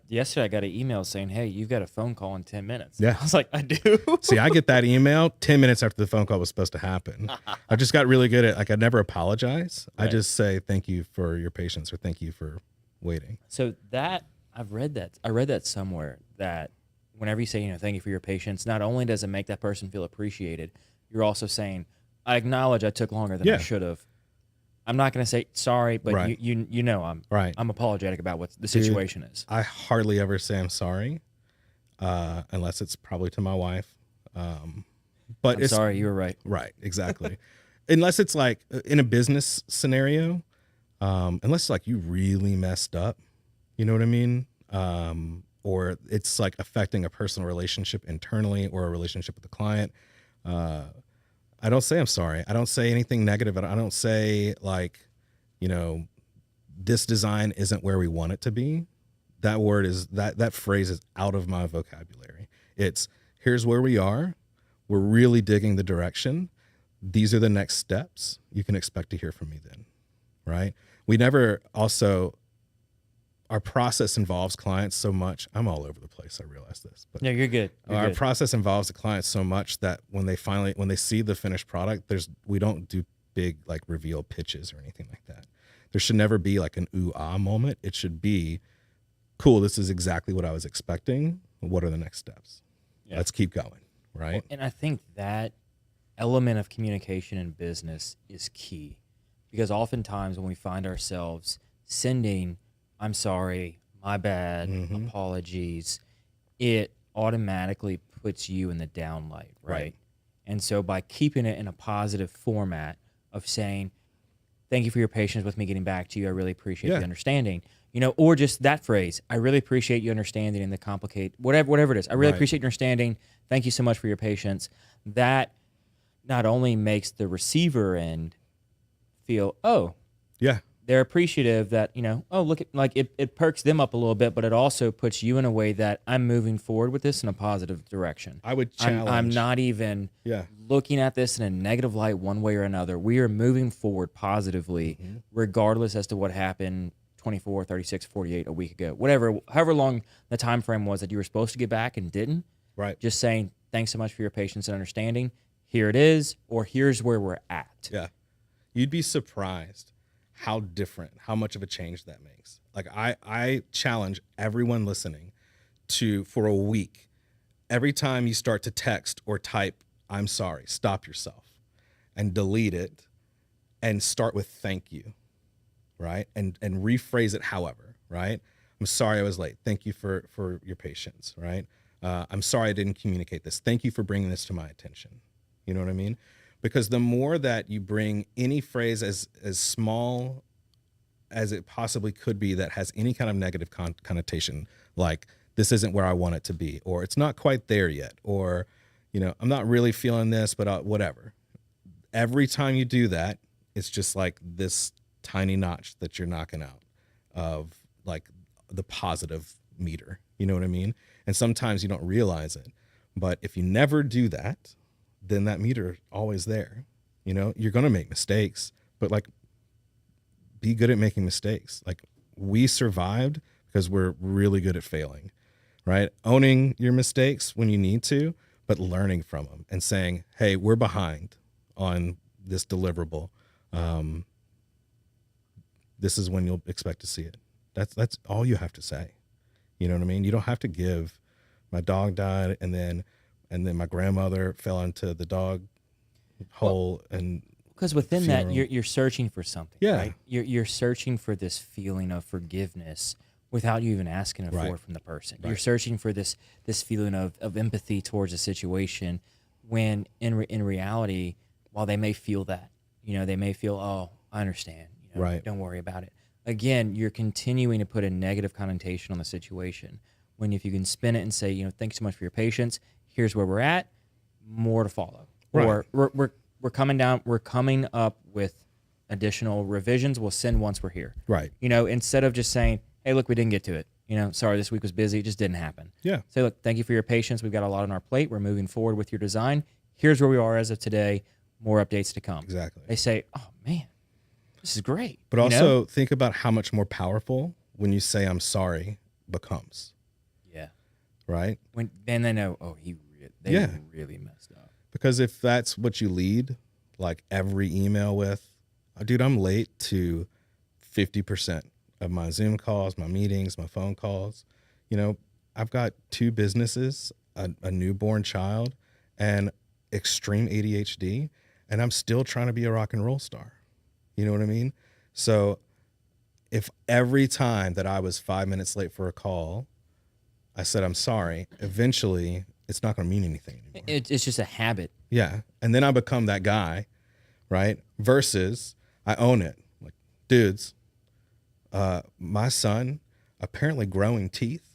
Yesterday I got an email saying, "Hey, you've got a phone call in 10 minutes." Yeah. I was like, "I do." See, I get that email 10 minutes after the phone call was supposed to happen. I just got really good at I never apologize. Right. I just say thank you for your patience or thank you for waiting. So that I read that somewhere, that whenever you say, thank you for your patience, not only does it make that person feel appreciated, you're also saying, I acknowledge I took longer than I should have. I'm not going to say sorry, but Right. I'm apologetic about what the situation is. I hardly ever say I'm sorry, unless it's probably to my wife. But I'm sorry, you were right. Right, exactly. Unless it's like in a business scenario, unless like you really messed up, you know what I mean? Or it's like affecting a personal relationship internally or a relationship with the client. I don't say I'm sorry. I don't say anything negative. I don't say like, this design isn't where we want it to be. That phrase is out of my vocabulary. It's here's where we are. We're really digging the direction. These are the next steps. You can expect to hear from me then, right? We never also, our process involves clients so much. I'm all over the place. I realize this, but No, you're good. our process involves the client so much that when they see the finished product, we don't do big like reveal pitches or anything like that. There should never be like an ooh ah moment. It should be cool. This is exactly what I was expecting. What are the next steps? Yeah. Let's keep going. Right. Well, and I think that element of communication in business is key, because oftentimes when we find ourselves sending, I'm sorry, my bad, apologies, it automatically puts you in the downlight, right? And so by keeping it in a positive format of saying, thank you for your patience with me getting back to you, I really appreciate the understanding, or just that phrase, I really appreciate you understanding in the complicated, whatever it is, I really appreciate your understanding, thank you so much for your patience. That not only makes the receiver end feel, they're appreciative that, look at, like it perks them up a little bit, but it also puts you in a way that I'm moving forward with this in a positive direction. I would challenge. I'm not even looking at this in a negative light one way or another. We are moving forward positively, regardless as to what happened 24, 36, 48, a week ago, however long the time frame was that you were supposed to get back and didn't. Right. Just saying, thanks so much for your patience and understanding. Here it is, or here's where we're at. Yeah. You'd be surprised how much of a change that makes. Like I challenge everyone listening to, for a week, every time you start to text or type, I'm sorry, stop yourself and delete it and start with thank you, right? And rephrase it however, right? I'm sorry I was late. Thank you for your patience, right? I'm sorry I didn't communicate this. Thank you for bringing this to my attention. You know what I mean? Because the more that you bring any phrase as small as it possibly could be that has any kind of negative connotation, like this isn't where I want it to be, or it's not quite there yet, or, I'm not really feeling this, but whatever. Every time you do that, it's just like this tiny notch that you're knocking out of like the positive meter. You know what I mean? And sometimes you don't realize it, but if you never do that, then that meter always there. You're going to make mistakes, but like be good at making mistakes. Like we survived because we're really good at failing, right? Owning your mistakes when you need to, but learning from them and saying, hey, we're behind on this deliverable. This is when you'll expect to see it. That's all you have to say. You know what I mean? You don't have to give, my dog died and then my grandmother fell into the dog hole. And because within that, you're searching for something, right? You're searching for this feeling of forgiveness without you even asking it for from the person. You're searching for this feeling of empathy towards a situation, when in reality, while they may feel that, they may feel, oh, I understand, don't worry about it. Again, you're continuing to put a negative connotation on the situation, when if you can spin it and say, thanks so much for your patience, here's where we're at, more to follow. Right. Or we're coming up with additional revisions. We'll send once we're here. Right. Instead of just saying, hey, look, we didn't get to it. Sorry, this week was busy. It just didn't happen. Yeah. Say, look, thank you for your patience. We've got a lot on our plate. We're moving forward with your design. Here's where we are as of today. More updates to come. Exactly. They say, oh, man, this is great. But also think about how much more powerful when you say I'm sorry becomes. Yeah. Right? Then they know, oh, they really messed up. Because if that's what you lead, like every email with, oh, dude, I'm late to 50% of my Zoom calls, my meetings, my phone calls. I've got 2 businesses, a newborn child, and extreme ADHD, and I'm still trying to be a rock and roll star. You know what I mean? So if every time that I was 5 minutes late for a call, I said, I'm sorry, eventually it's not going to mean anything anymore. It's just a habit. Yeah. And then I become that guy, right? Versus I own it. Like, dudes, my son, apparently growing teeth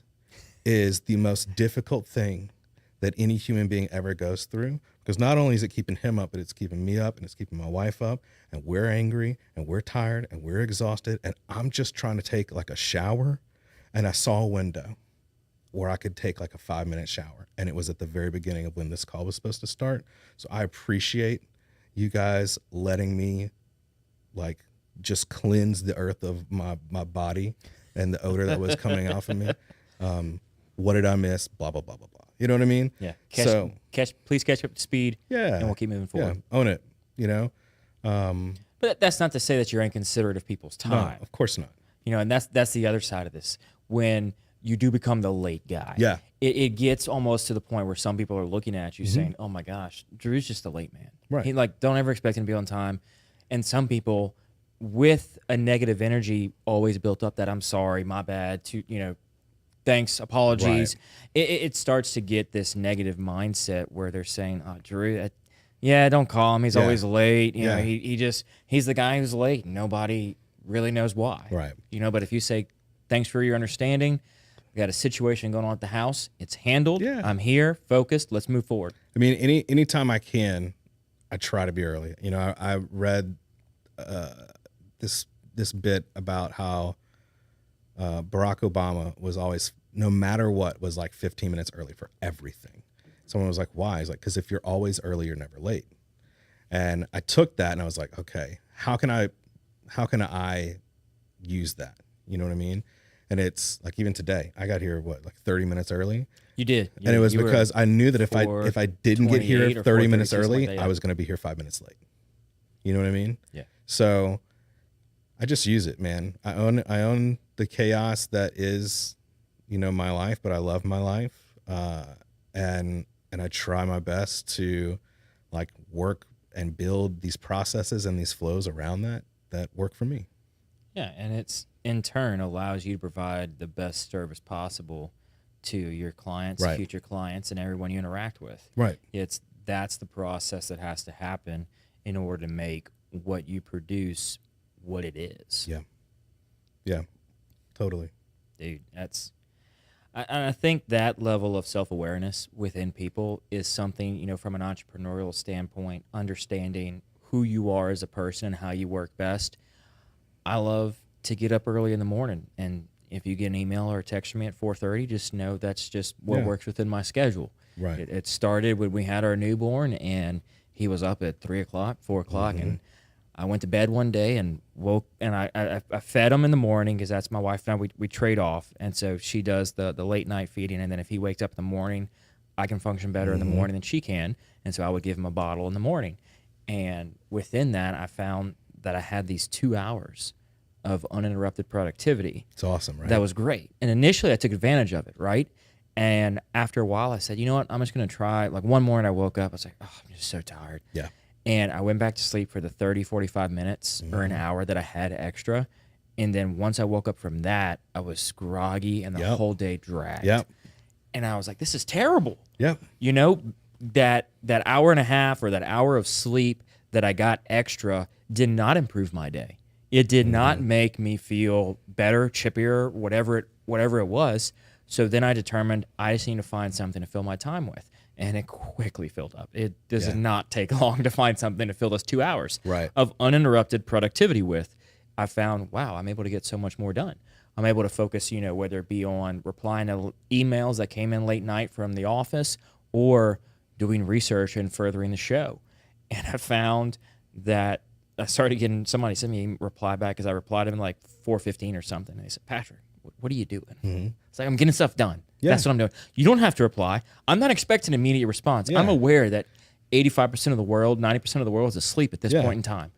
is the most difficult thing that any human being ever goes through, because not only is it keeping him up, but it's keeping me up and it's keeping my wife up, and we're angry and we're tired and we're exhausted. And I'm just trying to take like a shower, and I saw a window where I could take like a 5-minute shower. And it was at the very beginning of when this call was supposed to start. So I appreciate you guys letting me like just cleanse the earth of my body and the odor that was coming off of me. What did I miss? Blah, blah, blah, blah, blah. You know what I mean? Yeah. Please catch up to speed. Yeah. And we'll keep moving forward. Yeah. Own it, But that's not to say that you're inconsiderate of people's time. No, of course not. And that's the other side of this. When you do become the late guy. Yeah. It gets almost to the point where some people are looking at you saying, oh my gosh, Drew's just a late man. Right. He don't ever expect him to be on time. And some people with a negative energy always built up that I'm sorry, my bad, thanks, apologies. Right. It starts to get this negative mindset where they're saying, oh, Drew, don't call him. He's always late. He's the guy who's late. Nobody really knows why. Right. But if you say, thanks for your understanding, we got a situation going on at the house. It's handled. Yeah. I'm here, focused. Let's move forward. I mean, anytime I can, I try to be early. I read this bit about how Barack Obama was always, no matter what, was like 15 minutes early for everything. Someone was like, why? He's like, because if you're always early, you're never late. And I took that and I was like, okay, how can I use that? You know what I mean? And it's like, even today, I got here, 30 minutes early? You did. And it was because I knew that if I didn't get here 30 minutes early, I was going to be here 5 minutes late. You know what I mean? Yeah. So I just use it, man. I own the chaos that is, my life, but I love my life. And I try my best to like work and build these processes and these flows around that work for me. Yeah. And it's in turn allows you to provide the best service possible to your clients, right. future clients, and everyone you interact with. Right. That's the process that has to happen in order to make what you produce what it is. Yeah. Yeah. Totally. Dude, I think that level of self-awareness within people is something, from an entrepreneurial standpoint, understanding who you are as a person and how you work best. I love to get up early in the morning, and if you get an email or a text from me at 4:30, just know that's just what works within my schedule. Right. It started when we had our newborn, and he was up at 3 o'clock, 4 o'clock, and I went to bed one day and woke, and I fed him in the morning because that's my wife and I, we trade off. And so she does the late night feeding. And then if he wakes up in the morning, I can function better in the morning than she can. And so I would give him a bottle in the morning. And within that, I found that I had these 2 hours of uninterrupted productivity. It's awesome, right? That was great. And initially I took advantage of it, right? And after a while I said, you know what, I'm just going to try. Like one morning I woke up, I was like, oh, I'm just so tired. Yeah. And I went back to sleep for the 30, 45 minutes or an hour that I had extra. And then once I woke up from that, I was groggy and the whole day dragged. Yep. And I was like, this is terrible. Yep. That hour and a half or that hour of sleep that I got extra did not improve my day. It did not make me feel better, chippier, whatever it was. So then I determined I just need to find something to fill my time with. and it quickly filled up. It does Yeah. not take long to find something to fill those 2 hours Right. of uninterrupted productivity with. I found, wow, I'm able to get so much more done. I'm able to focus, whether it be on replying to emails that came in late night from the office or doing research and furthering the show. And I found that I started getting, somebody sent me a reply back because I replied to him like 4:15 or something. And they said, Patrick, what are you doing? Mm-hmm. It's like, I'm getting stuff done. Yeah. That's what I'm doing. You don't have to reply. I'm not expecting an immediate response. Yeah. I'm aware that 85% of the world, 90% of the world is asleep at this Yeah. point in time.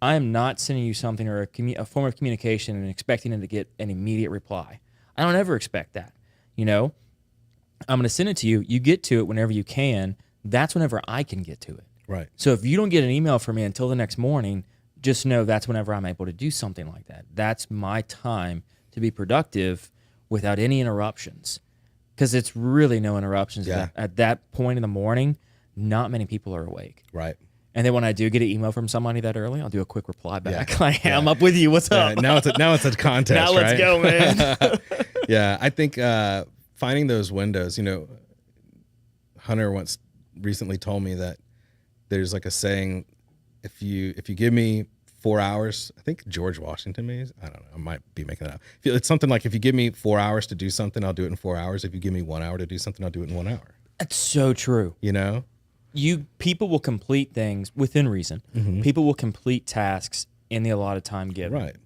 I am not sending you something or a form of communication and expecting it to get an immediate reply. I don't ever expect that. I'm going to send it to you. You get to it whenever you can. That's whenever I can get to it. Right. So if you don't get an email from me until the next morning, just know that's whenever I'm able to do something like that. That's my time to be productive without any interruptions. Because it's really no interruptions. Yeah. At that point in the morning, not many people are awake. Right. And then when I do get an email from somebody that early, I'll do a quick reply back. Yeah. Like, hey, I'm up with you. What's up? Now it's a contest. Now let's right? go, man. Yeah, I think finding those windows. Hunter once recently told me that there's like a saying: if you give me 4 hours, I think George Washington maybe. I don't know. I might be making that up. It's something like, if you give me 4 hours to do something, I'll do it in 4 hours. If you give me 1 hour to do something, I'll do it in 1 hour. That's so true. People will complete things within reason. Mm-hmm. People will complete tasks in the allotted time given. Right.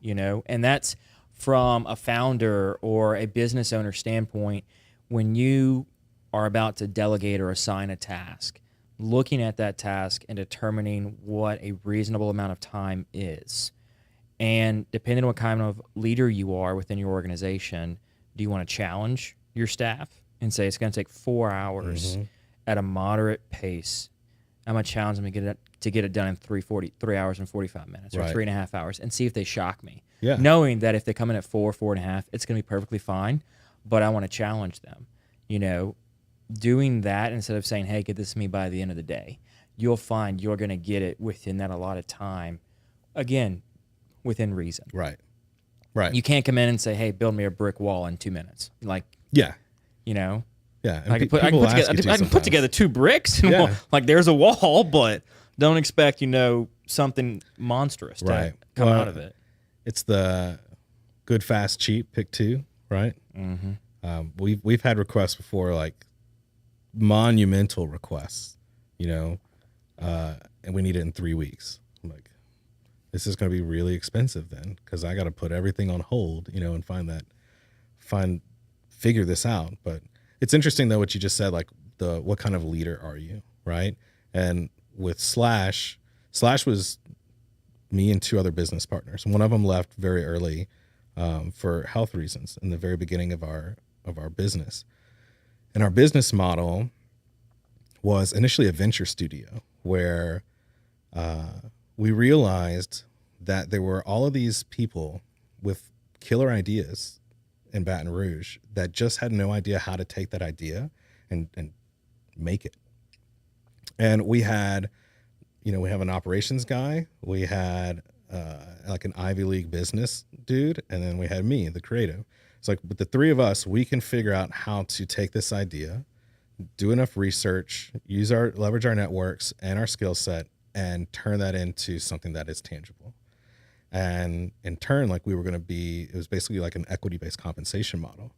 And that's from a founder or a business owner standpoint. When you are about to delegate or assign a task, looking at that task and determining what a reasonable amount of time is. And depending on what kind of leader you are within your organization, do you want to challenge your staff and say it's going to take 4 hours at a moderate pace? I'm going to challenge them to get it done in 3 hours and 45 minutes or Right. 3.5 hours and see if they shock me. Yeah. Knowing that if they come in at 4.5, it's going to be perfectly fine, but I want to challenge them. Doing that instead of saying, hey, get this to me by the end of the day, you'll find you're going to get it within that allotted time. Again, within reason. Right. You can't come in and say, hey, build me a brick wall in 2 minutes. Like, Yeah. Yeah. And I can put together 2 bricks and Yeah. like there's a wall, but don't expect, something monstrous to Right. come Well, out of it. It's the good, fast, cheap, pick 2, right? Mm-hmm. We've had requests before, like monumental requests, and we need it in 3 weeks. I'm like, this is going to be really expensive then, because I got to put everything on hold, and figure this out. But it's interesting though what you just said, like what kind of leader are you, right? And with Slash was me and 2 other business partners. One of them left very early for health reasons in the very beginning of our business. And our business model was initially a venture studio where we realized that there were all of these people with killer ideas in Baton Rouge that just had no idea how to take that idea and make it. And we had, we have an operations guy, we had like an Ivy League business dude, and then we had me, the creative. It's like, with the 3 of us, we can figure out how to take this idea, do enough research, leverage our networks and our skill set, and turn that into something that is tangible. And in turn, like it was basically like an equity-based compensation model.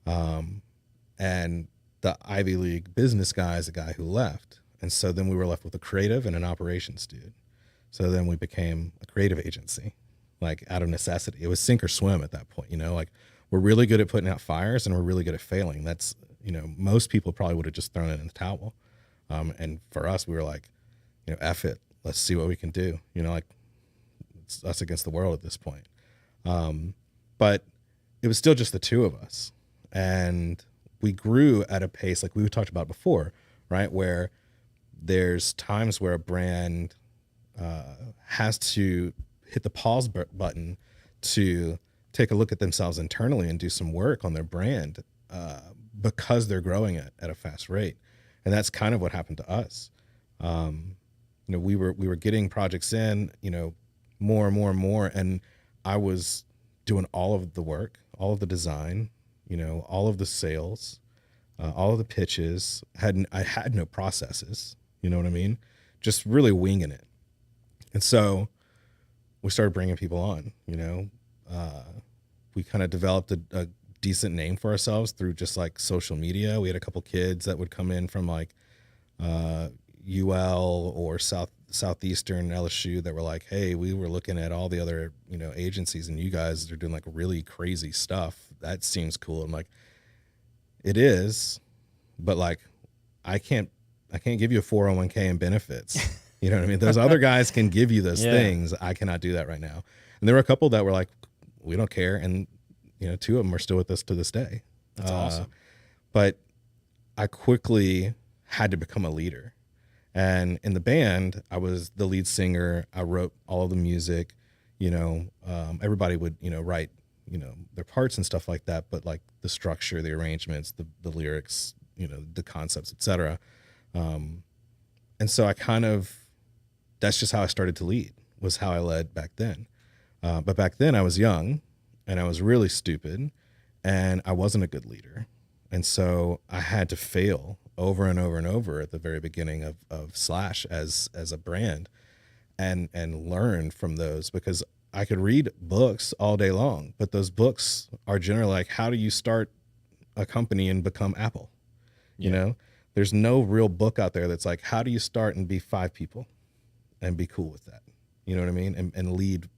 And the Ivy League business guy is a guy who left. And so then we were left with a creative and an operations dude. So then we became a creative agency, like out of necessity. It was sink or swim at that point, like we're really good at putting out fires and we're really good at failing. That's, most people probably would have just thrown it in the towel. And for us, we were like, F it, let's see what we can do. Like it's us against the world at this point. But it was still just the 2 of us. And we grew at a pace like we talked about before, right? Where there's times where a brand has to hit the pause button to take a look at themselves internally and do some work on their brand because they're growing at a fast rate. And that's kind of what happened to us. We were getting projects in, more and more and more. And I was doing all of the work, all of the design, all of the sales, all of the pitches. I had no processes, you know what I mean? Just really winging it. And so we started bringing people on, you know. We kind of developed a decent name for ourselves through just like social media. We had a couple kids that would come in from like UL or Southeastern LSU that were like, hey, we were looking at all the other, you know, agencies and you guys are doing like really crazy stuff. That seems cool. I'm like, it is, but like, I can't give you a 401k and benefits. You know what I mean? Those other guys can give you those things. I cannot do that right now. And there were a couple that were like, we don't care. And, you know, 2 of them are still with us to this day. That's awesome. But I quickly had to become a leader. And in the band, I was the lead singer. I wrote all of the music, you know, everybody would, you know, write, you know, their parts and stuff like that. But like the structure, the arrangements, the lyrics, you know, the concepts, etc. And so I kind of, that's just how I started to lead, was how I led back then. But back then I was young and I was really stupid and I wasn't a good leader. And so I had to fail over and over and over at the very beginning of Slash as a brand and learn from those, because I could read books all day long, but those books are generally like, how do you start a company and become Apple? You know, there's no real book out there that's like, how do you start and be 5 people and be cool with that? You know what I mean? And lead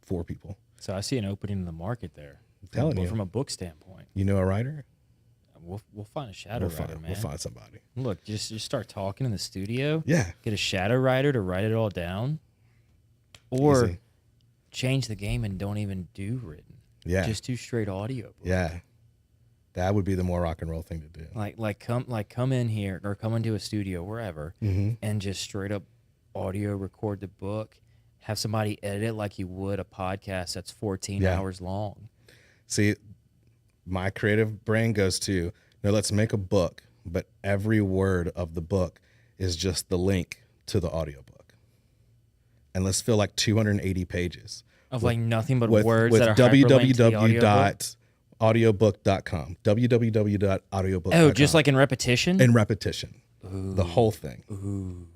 4 people. So I see an opening in the market there. I'm telling you. From a book standpoint. You know a writer? We'll find a shadow writer, man. We'll find somebody. Look, just start talking in the studio. Yeah. Get a shadow writer to write it all down. Or Easy. change the game and don't even do written. Yeah. Just do straight audio. Yeah. That would be the more rock and roll thing to do. Come in here or come into a studio wherever and just straight up audio record the book. Have somebody edit it like you would a podcast that's 14 hours long. See, my creative brain goes to, no, let's make a book, but every word of the book is just the link to the audiobook. And let's fill like 280 pages. Of like nothing but words with that are hyperlinked to the www.audiobook.com. www.audiobook.com. Oh, just like in repetition? In repetition. Ooh. The whole thing. Ooh.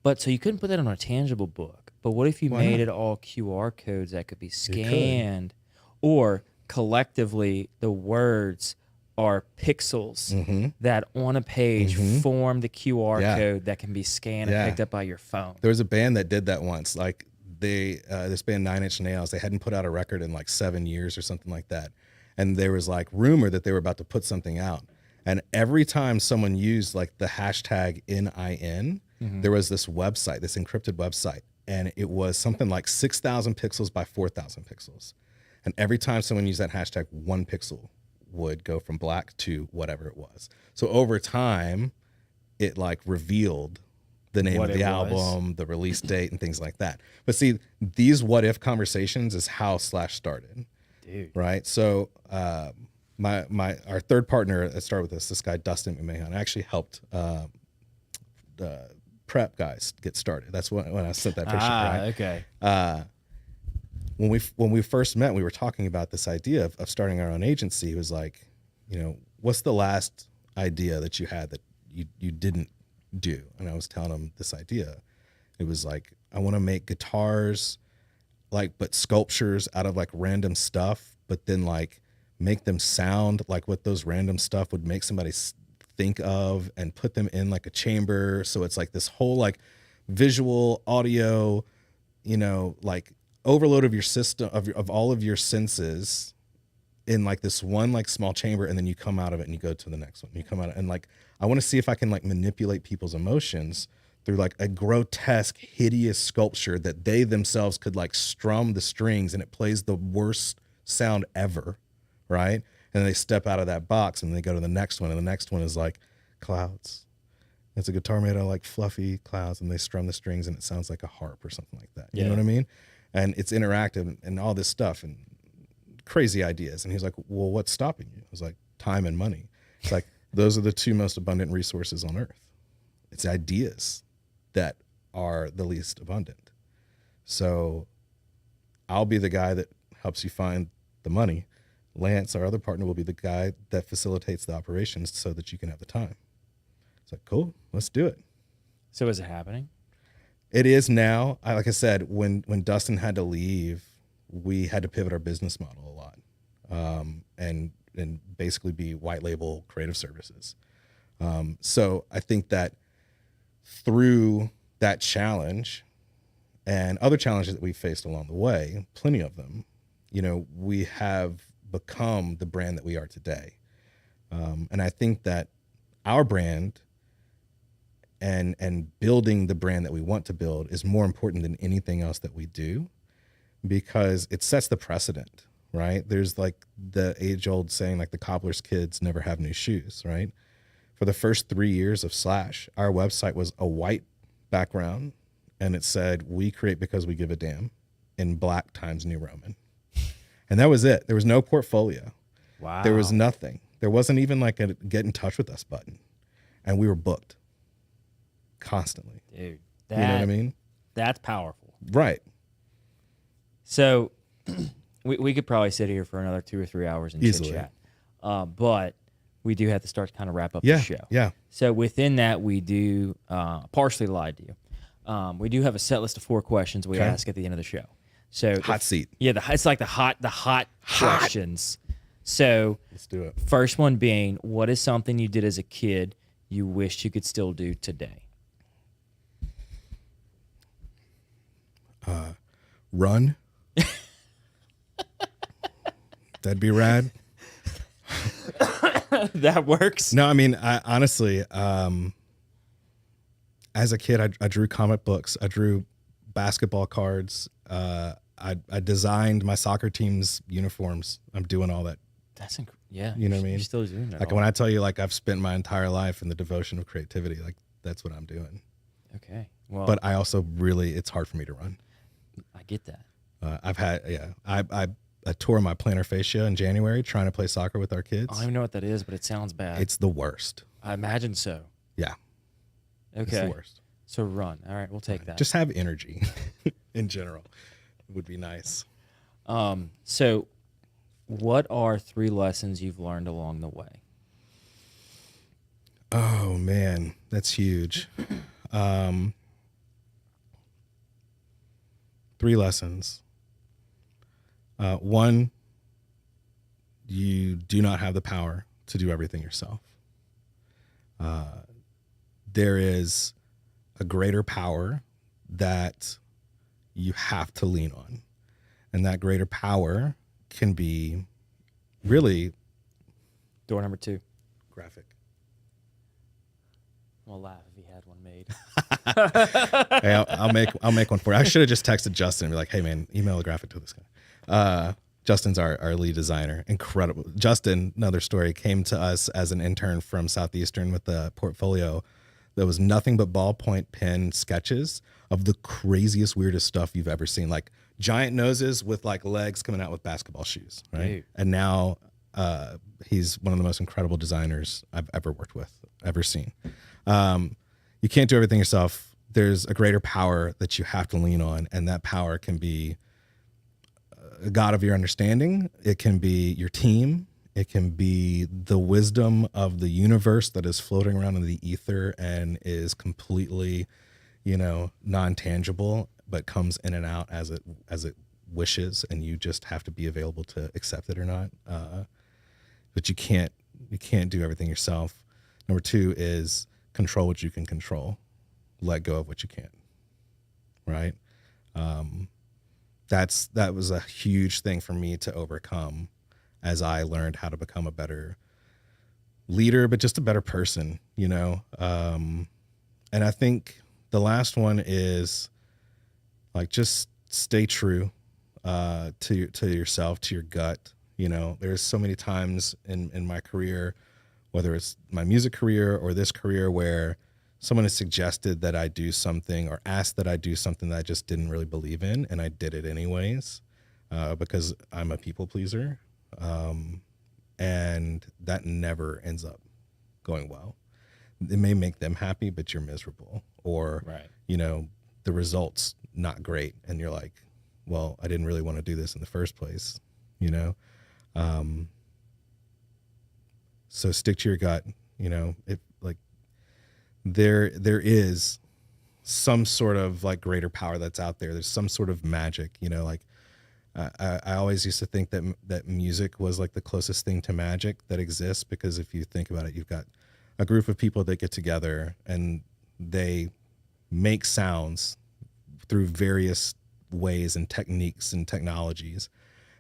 But so you couldn't put that on a tangible book. But what if you made it all QR codes that could be scanned? Or collectively, the words are pixels that on a page form the QR code that can be scanned and picked up by your phone. There was a band that did that once. Like this band 9 Inch Nails, they hadn't put out a record in like 7 years or something like that. And there was like rumor that they were about to put something out. And every time someone used like the hashtag NIN, there was this website, this encrypted website, and it was something like 6,000 pixels by 4,000 pixels. And every time someone used that hashtag, 1 pixel would go from black to whatever it was. So over time, it like revealed the name of the album, the release date, and things like that. But see, these what if conversations is how Slash started. Dude. Right? So our third partner that started with us, this guy Dustin McMahon, actually helped the prep guys get started. That's when I sent that picture. Right? Okay. When we first met, we were talking about this idea of starting our own agency. It was like, you know, what's the last idea that you had that you didn't do? And I was telling him this idea. It was like, I want to make guitars, like, but sculptures out of like random stuff, but then like make them sound like what those random stuff would make somebody think of, and put them in like a chamber. So it's like this whole like visual, audio, you know, like overload of your system of all of your senses in like this one like small chamber, and then you come out of it and you go to the next one. You come out and like, I want to see if I can like manipulate people's emotions through like a grotesque, hideous sculpture that they themselves could like strum the strings and it plays the worst sound ever, right? And then they step out of that box and they go to the next one, and the next one is like clouds. It's a guitar made out of like fluffy clouds, and they strum the strings and it sounds like a harp or something like that. You know what I mean? And it's interactive and all this stuff and crazy ideas. And he's like, well, what's stopping you? I was like, time and money. It's like, those are the 2 most abundant resources on earth. It's ideas that are the least abundant. So I'll be the guy that helps you find the money. Lance, our other partner, will be the guy that facilitates the operations so that you can have the time. It's like, cool, let's do it. So is it happening? It is now. Like I said, when Dustin had to leave, we had to pivot our business model a lot, and basically be white label creative services. So I think that through that challenge and other challenges that we faced along the way, plenty of them, we have become the brand that we are today. And I think that our brand and building the brand that we want to build is more important than anything else that we do, because it sets the precedent, right? There's like the age-old saying, like, the cobbler's kids never have new shoes, right? For the first 3 years of Slash, our website was a white background, and it said, "We create because we give a damn," in black Times New Roman. And that was it. There was no portfolio. Wow. There was nothing. There wasn't even like a get in touch with us button. And we were booked constantly. Dude, you know what I mean? That's powerful. Right. So we could probably sit here for another 2 or 3 hours and Easily. chit chat. But we do have to start to kind of wrap up the show. Yeah. So within that, we do partially lied to you. We do have a set list of 4 questions we ask at the end of the show. So Hot seat. Yeah, it's like the hot questions. So Let's do it. first one being, what is something you did as a kid you wished you could still do today? Run. That'd be rad. That works. No, I mean, I honestly, as a kid, I drew comic books. I drew basketball cards. I designed my soccer team's uniforms. I'm doing all that. That's yeah. You know what I mean? You're still doing that. Like when I tell you, like, I've spent my entire life in the devotion of creativity, like that's what I'm doing. Okay. Well, But I also it's hard for me to run. I get that. I've had, I tore my plantar fascia in January trying to play soccer with our kids. I don't even know what that is, but it sounds bad. It's the worst. I imagine so. Yeah. Okay. It's the worst. So run. All right, we'll take that. Just have energy in general would be nice. So what are 3 lessons you've learned along the way? Oh man, that's huge. 3 lessons. 1, you do not have the power to do everything yourself. There is a greater power that you have to lean on. And that greater power can be really Door number 2. graphic. I'll laugh if he had one made. Hey, I'll make one for you. I should have just texted Justin and be like, "Hey man, email a graphic to this guy." Justin's our lead designer. Incredible. Justin, another story, came to us as an intern from Southeastern with a portfolio that was nothing but ballpoint pen sketches of the craziest, weirdest stuff you've ever seen. Like giant noses with like legs coming out with basketball shoes, right? Dude. And now he's one of the most incredible designers I've ever worked with, ever seen. You can't do everything yourself. There's a greater power that you have to lean on, and that power can be a God of your understanding. It can be your team. It can be the wisdom of the universe that is floating around in the ether and is completely, non-tangible, but comes in and out as it wishes, and you just have to be available to accept it or not. But you can't do everything yourself. Number 2 is control what you can control. Let go of what you can't. Right? That was a huge thing for me to overcome as I learned how to become a better leader, but just a better person, And I think the last one is like, just stay true to yourself, to your gut. There's so many times in my career, whether it's my music career or this career, where someone has suggested that I do something or asked that I do something that I just didn't really believe in, and I did it anyways because I'm a people pleaser. And that never ends up going well. It may make them happy, but you're miserable, or, Right. The result's not great. And you're like, well, I didn't really want to do this in the first place, So stick to your gut. You know, if like there is some sort of like greater power that's out there. There's some sort of magic. You know, like I always used to think that music was like the closest thing to magic that exists, because if you think about it, you've got a group of people that get together and they make sounds through various ways and techniques and technologies.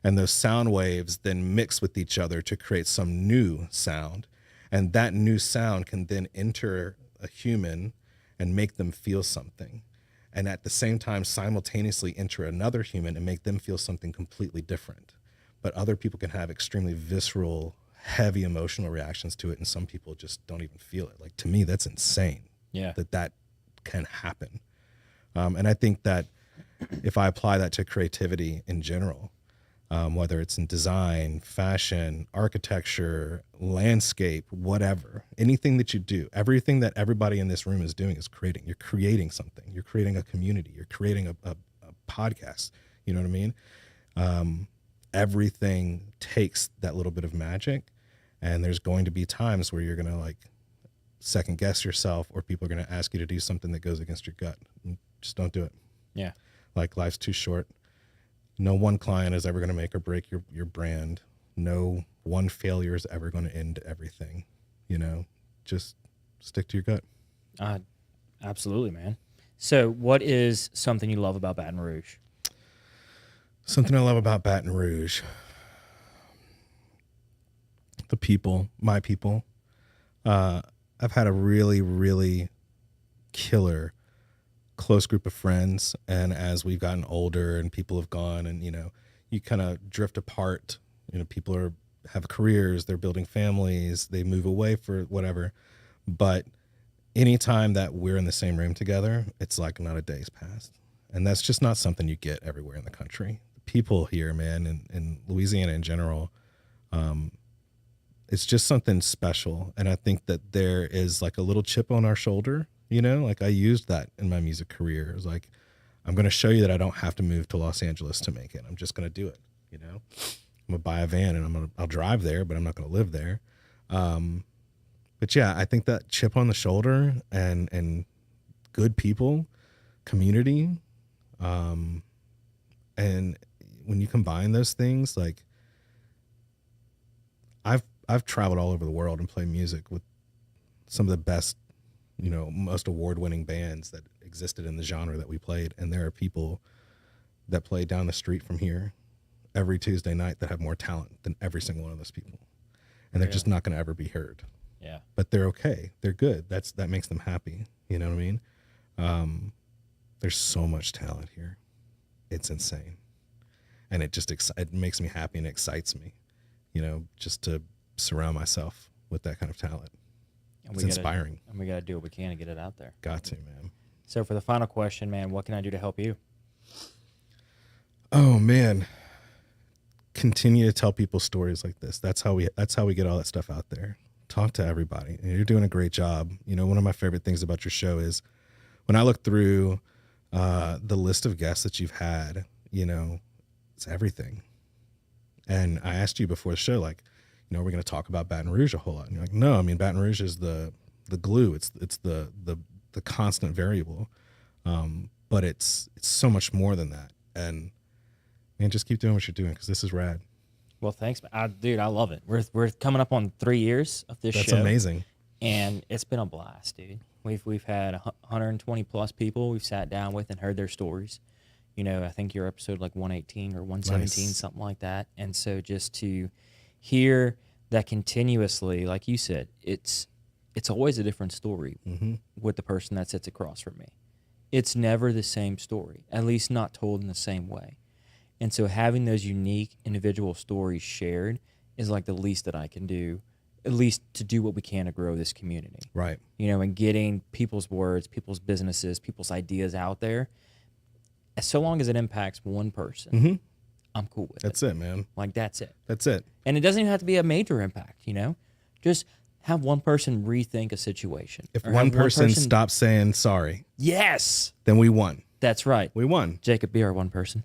And those sound waves then mix with each other to create some new sound. And that new sound can then enter a human and make them feel something. And at the same time, simultaneously enter another human and make them feel something completely different. But other people can have extremely visceral, heavy emotional reactions to it. And some people just don't even feel it. Like, to me, that's insane. Yeah. That can happen. And I think that if I apply that to creativity in general, whether it's in design, fashion, architecture, landscape, whatever, anything that you do, everything that everybody in this room is doing is creating. You're creating something. You're creating a community. You're creating a podcast. You know what I mean? Everything takes that little bit of magic, and there's going to be times where you're going to like second guess yourself, or people are going to ask you to do something that goes against your gut. Just don't do it. Yeah. Like, life's too short. No one client is ever going to make or break your brand. No one failure is ever going to end everything. You know, just stick to your gut. Absolutely, man. So what is something you love about Baton Rouge? Something I love about Baton Rouge. The people, my people. I've had a really, really killer close group of friends, and as we've gotten older and people have gone, and you know, you kind of drift apart. You know, people have careers, they're building families, they move away for whatever. But anytime that we're in the same room together, it's like not a day's passed, and that's just not something you get everywhere in the country. The people here, man, in Louisiana in general, it's just something special. And I think that there is like a little chip on our shoulder. You know, like I used that in my music career. It was like, I'm going to show you that I don't have to move to Los Angeles to make it. I'm just going to do it. You know, I'm going to buy a van and I'll drive there, but I'm not going to live there. But yeah, I think that chip on the shoulder and good people, community. And when you combine those things, like I've traveled all over the world and played music with some of the best, you know, most award-winning bands that existed in the genre that we played. And there are people that play down the street from here every Tuesday night that have more talent than every single one of those people. And they're just not going to ever be heard. Yeah. But they're okay. They're good. That makes them happy. You know what I mean? There's so much talent here. It's insane. And it makes me happy and excites me, you know, just to surround myself with that kind of talent. It's inspiring. And we got to do what we can to get it out there. Got to, man. So for the final question, man, what can I do to help you? Oh, man. Continue to tell people stories like this. That's how we get all that stuff out there. Talk to everybody. And you're doing a great job. You know, one of my favorite things about your show is when I look through the list of guests that you've had, you know, it's everything. And I asked you before the show, like, you know, we're going to talk about Baton Rouge a whole lot. And you're like, no, I mean, Baton Rouge is the glue. It's the constant variable. But it's so much more than that. And man, just keep doing what you're doing, because this is rad. Well, thanks, dude. I love it. We're coming up on 3 years of this show. That's amazing. And it's been a blast, dude. We've had 120 plus people we've sat down with and heard their stories. You know, I think your episode like 118 or 117, Nice. something like that. And so just to hear that continuously, like you said, it's always a different story with the person that sits across from me. It's never the same story, at least not told in the same way. And so having those unique individual stories shared is like the least that I can do, at least to do what we can to grow this community. Right. You know, and getting people's words, people's businesses, people's ideas out there. So long as it impacts one person, I'm cool with it. That's it, man. Like, that's it. That's it. And it doesn't even have to be a major impact, you know? Just have one person rethink a situation. If Or one have person stops saying sorry, yes, then we won. that's right. We won. Jacob, be our one person.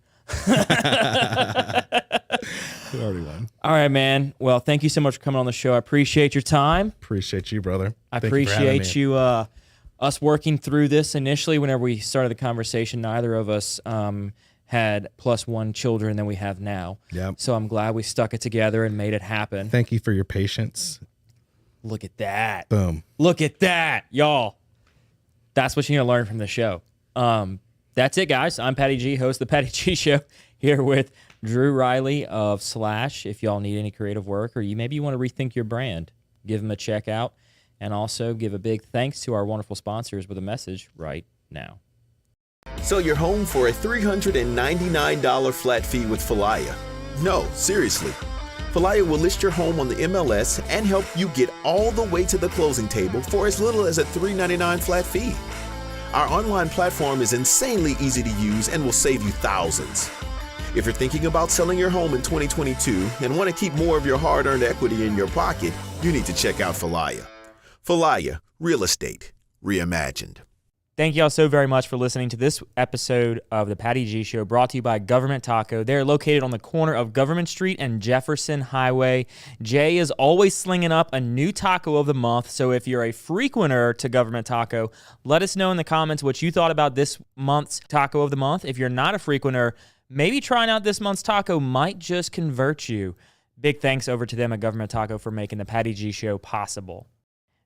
You already won. All right, man. Well, thank you so much for coming on the show. I appreciate your time. Appreciate you, brother. I Thank you for having appreciate me. you, us working through this initially. Whenever we started the conversation, neither of us had +1 children than we have now. Yep. So I'm glad we stuck it together and made it happen. Thank you for your patience. Look at that. Boom. Look at that, y'all. That's what you're going to learn from the show. That's it, guys. I'm Patty G, host of the Patty G Show, here with Drew Reilley of Slash. If y'all need any creative work or maybe you want to rethink your brand, give them a check out. And also give a big thanks to our wonderful sponsors with a message right now. Sell your home for a $399 flat fee with Falaya. No, seriously. Falaya will list your home on the MLS and help you get all the way to the closing table for as little as a $399 flat fee. Our online platform is insanely easy to use and will save you thousands. If you're thinking about selling your home in 2022 and want to keep more of your hard-earned equity in your pocket, you need to check out Falaya. Falaya, real estate reimagined. Thank y'all so very much for listening to this episode of the Patty G Show, brought to you by Government Taco. They're located on the corner of Government Street and Jefferson Highway. Jay is always slinging up a new taco of the month, so if you're a frequenter to Government Taco, let us know in the comments what you thought about this month's taco of the month. If you're not a frequenter, maybe trying out this month's taco might just convert you. Big thanks over to them at Government Taco for making the Patty G Show possible.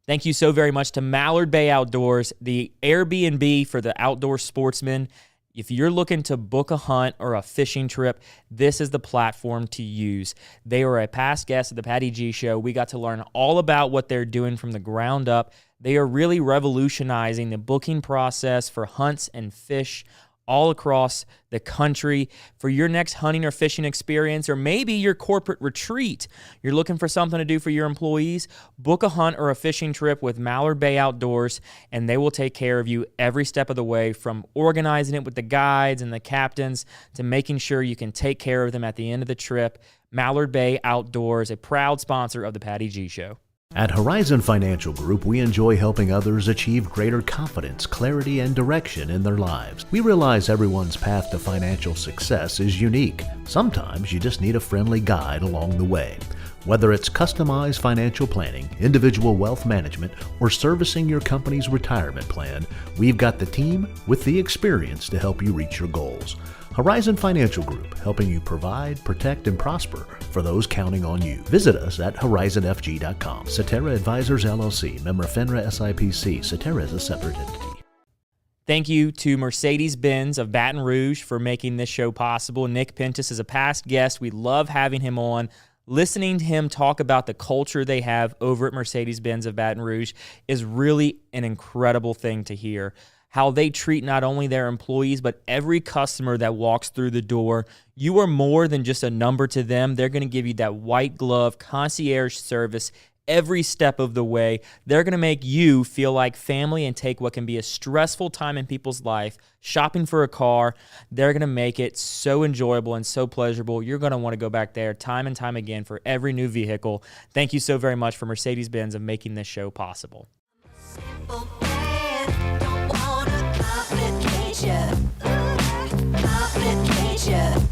Thank you so very much to Mallard Bay Outdoors, the Airbnb for the outdoor sportsman. If you're looking to book a hunt or a fishing trip, this is the platform to use. They are a past guest of the Patty G Show. We got to learn all about what they're doing from the ground up. They are really revolutionizing the booking process for hunts and fish all across the country. For your next hunting or fishing experience, or maybe your corporate retreat, you're looking for something to do for your employees, book a hunt or a fishing trip with Mallard Bay Outdoors, and they will take care of you every step of the way, from organizing it with the guides and the captains to making sure you can take care of them at the end of the trip. Mallard Bay Outdoors, a proud sponsor of the Patty G Show. At Horizon Financial Group, we enjoy helping others achieve greater confidence, clarity, and direction in their lives. We realize everyone's path to financial success is unique. Sometimes you just need a friendly guide along the way. Whether it's customized financial planning, individual wealth management, or servicing your company's retirement plan, we've got the team with the experience to help you reach your goals. Horizon Financial Group, helping you provide, protect, and prosper for those counting on you. Visit us at horizonfg.com. Cetera Advisors LLC, member FINRA SIPC. Cetera is a separate entity. Thank you to Mercedes-Benz of Baton Rouge for making this show possible. Nick Pintus is a past guest. We love having him on. Listening to him talk about the culture they have over at Mercedes-Benz of Baton Rouge is really an incredible thing to hear. How they treat not only their employees, but every customer that walks through the door. You are more than just a number to them. They're going to give you that white glove concierge service every step of the way. They're going to make you feel like family and take what can be a stressful time in people's life, shopping for a car. They're going to make it so enjoyable and so pleasurable. You're going to want to go back there time and time again for every new vehicle. Thank you so very much for Mercedes-Benz of making this show possible. Complication.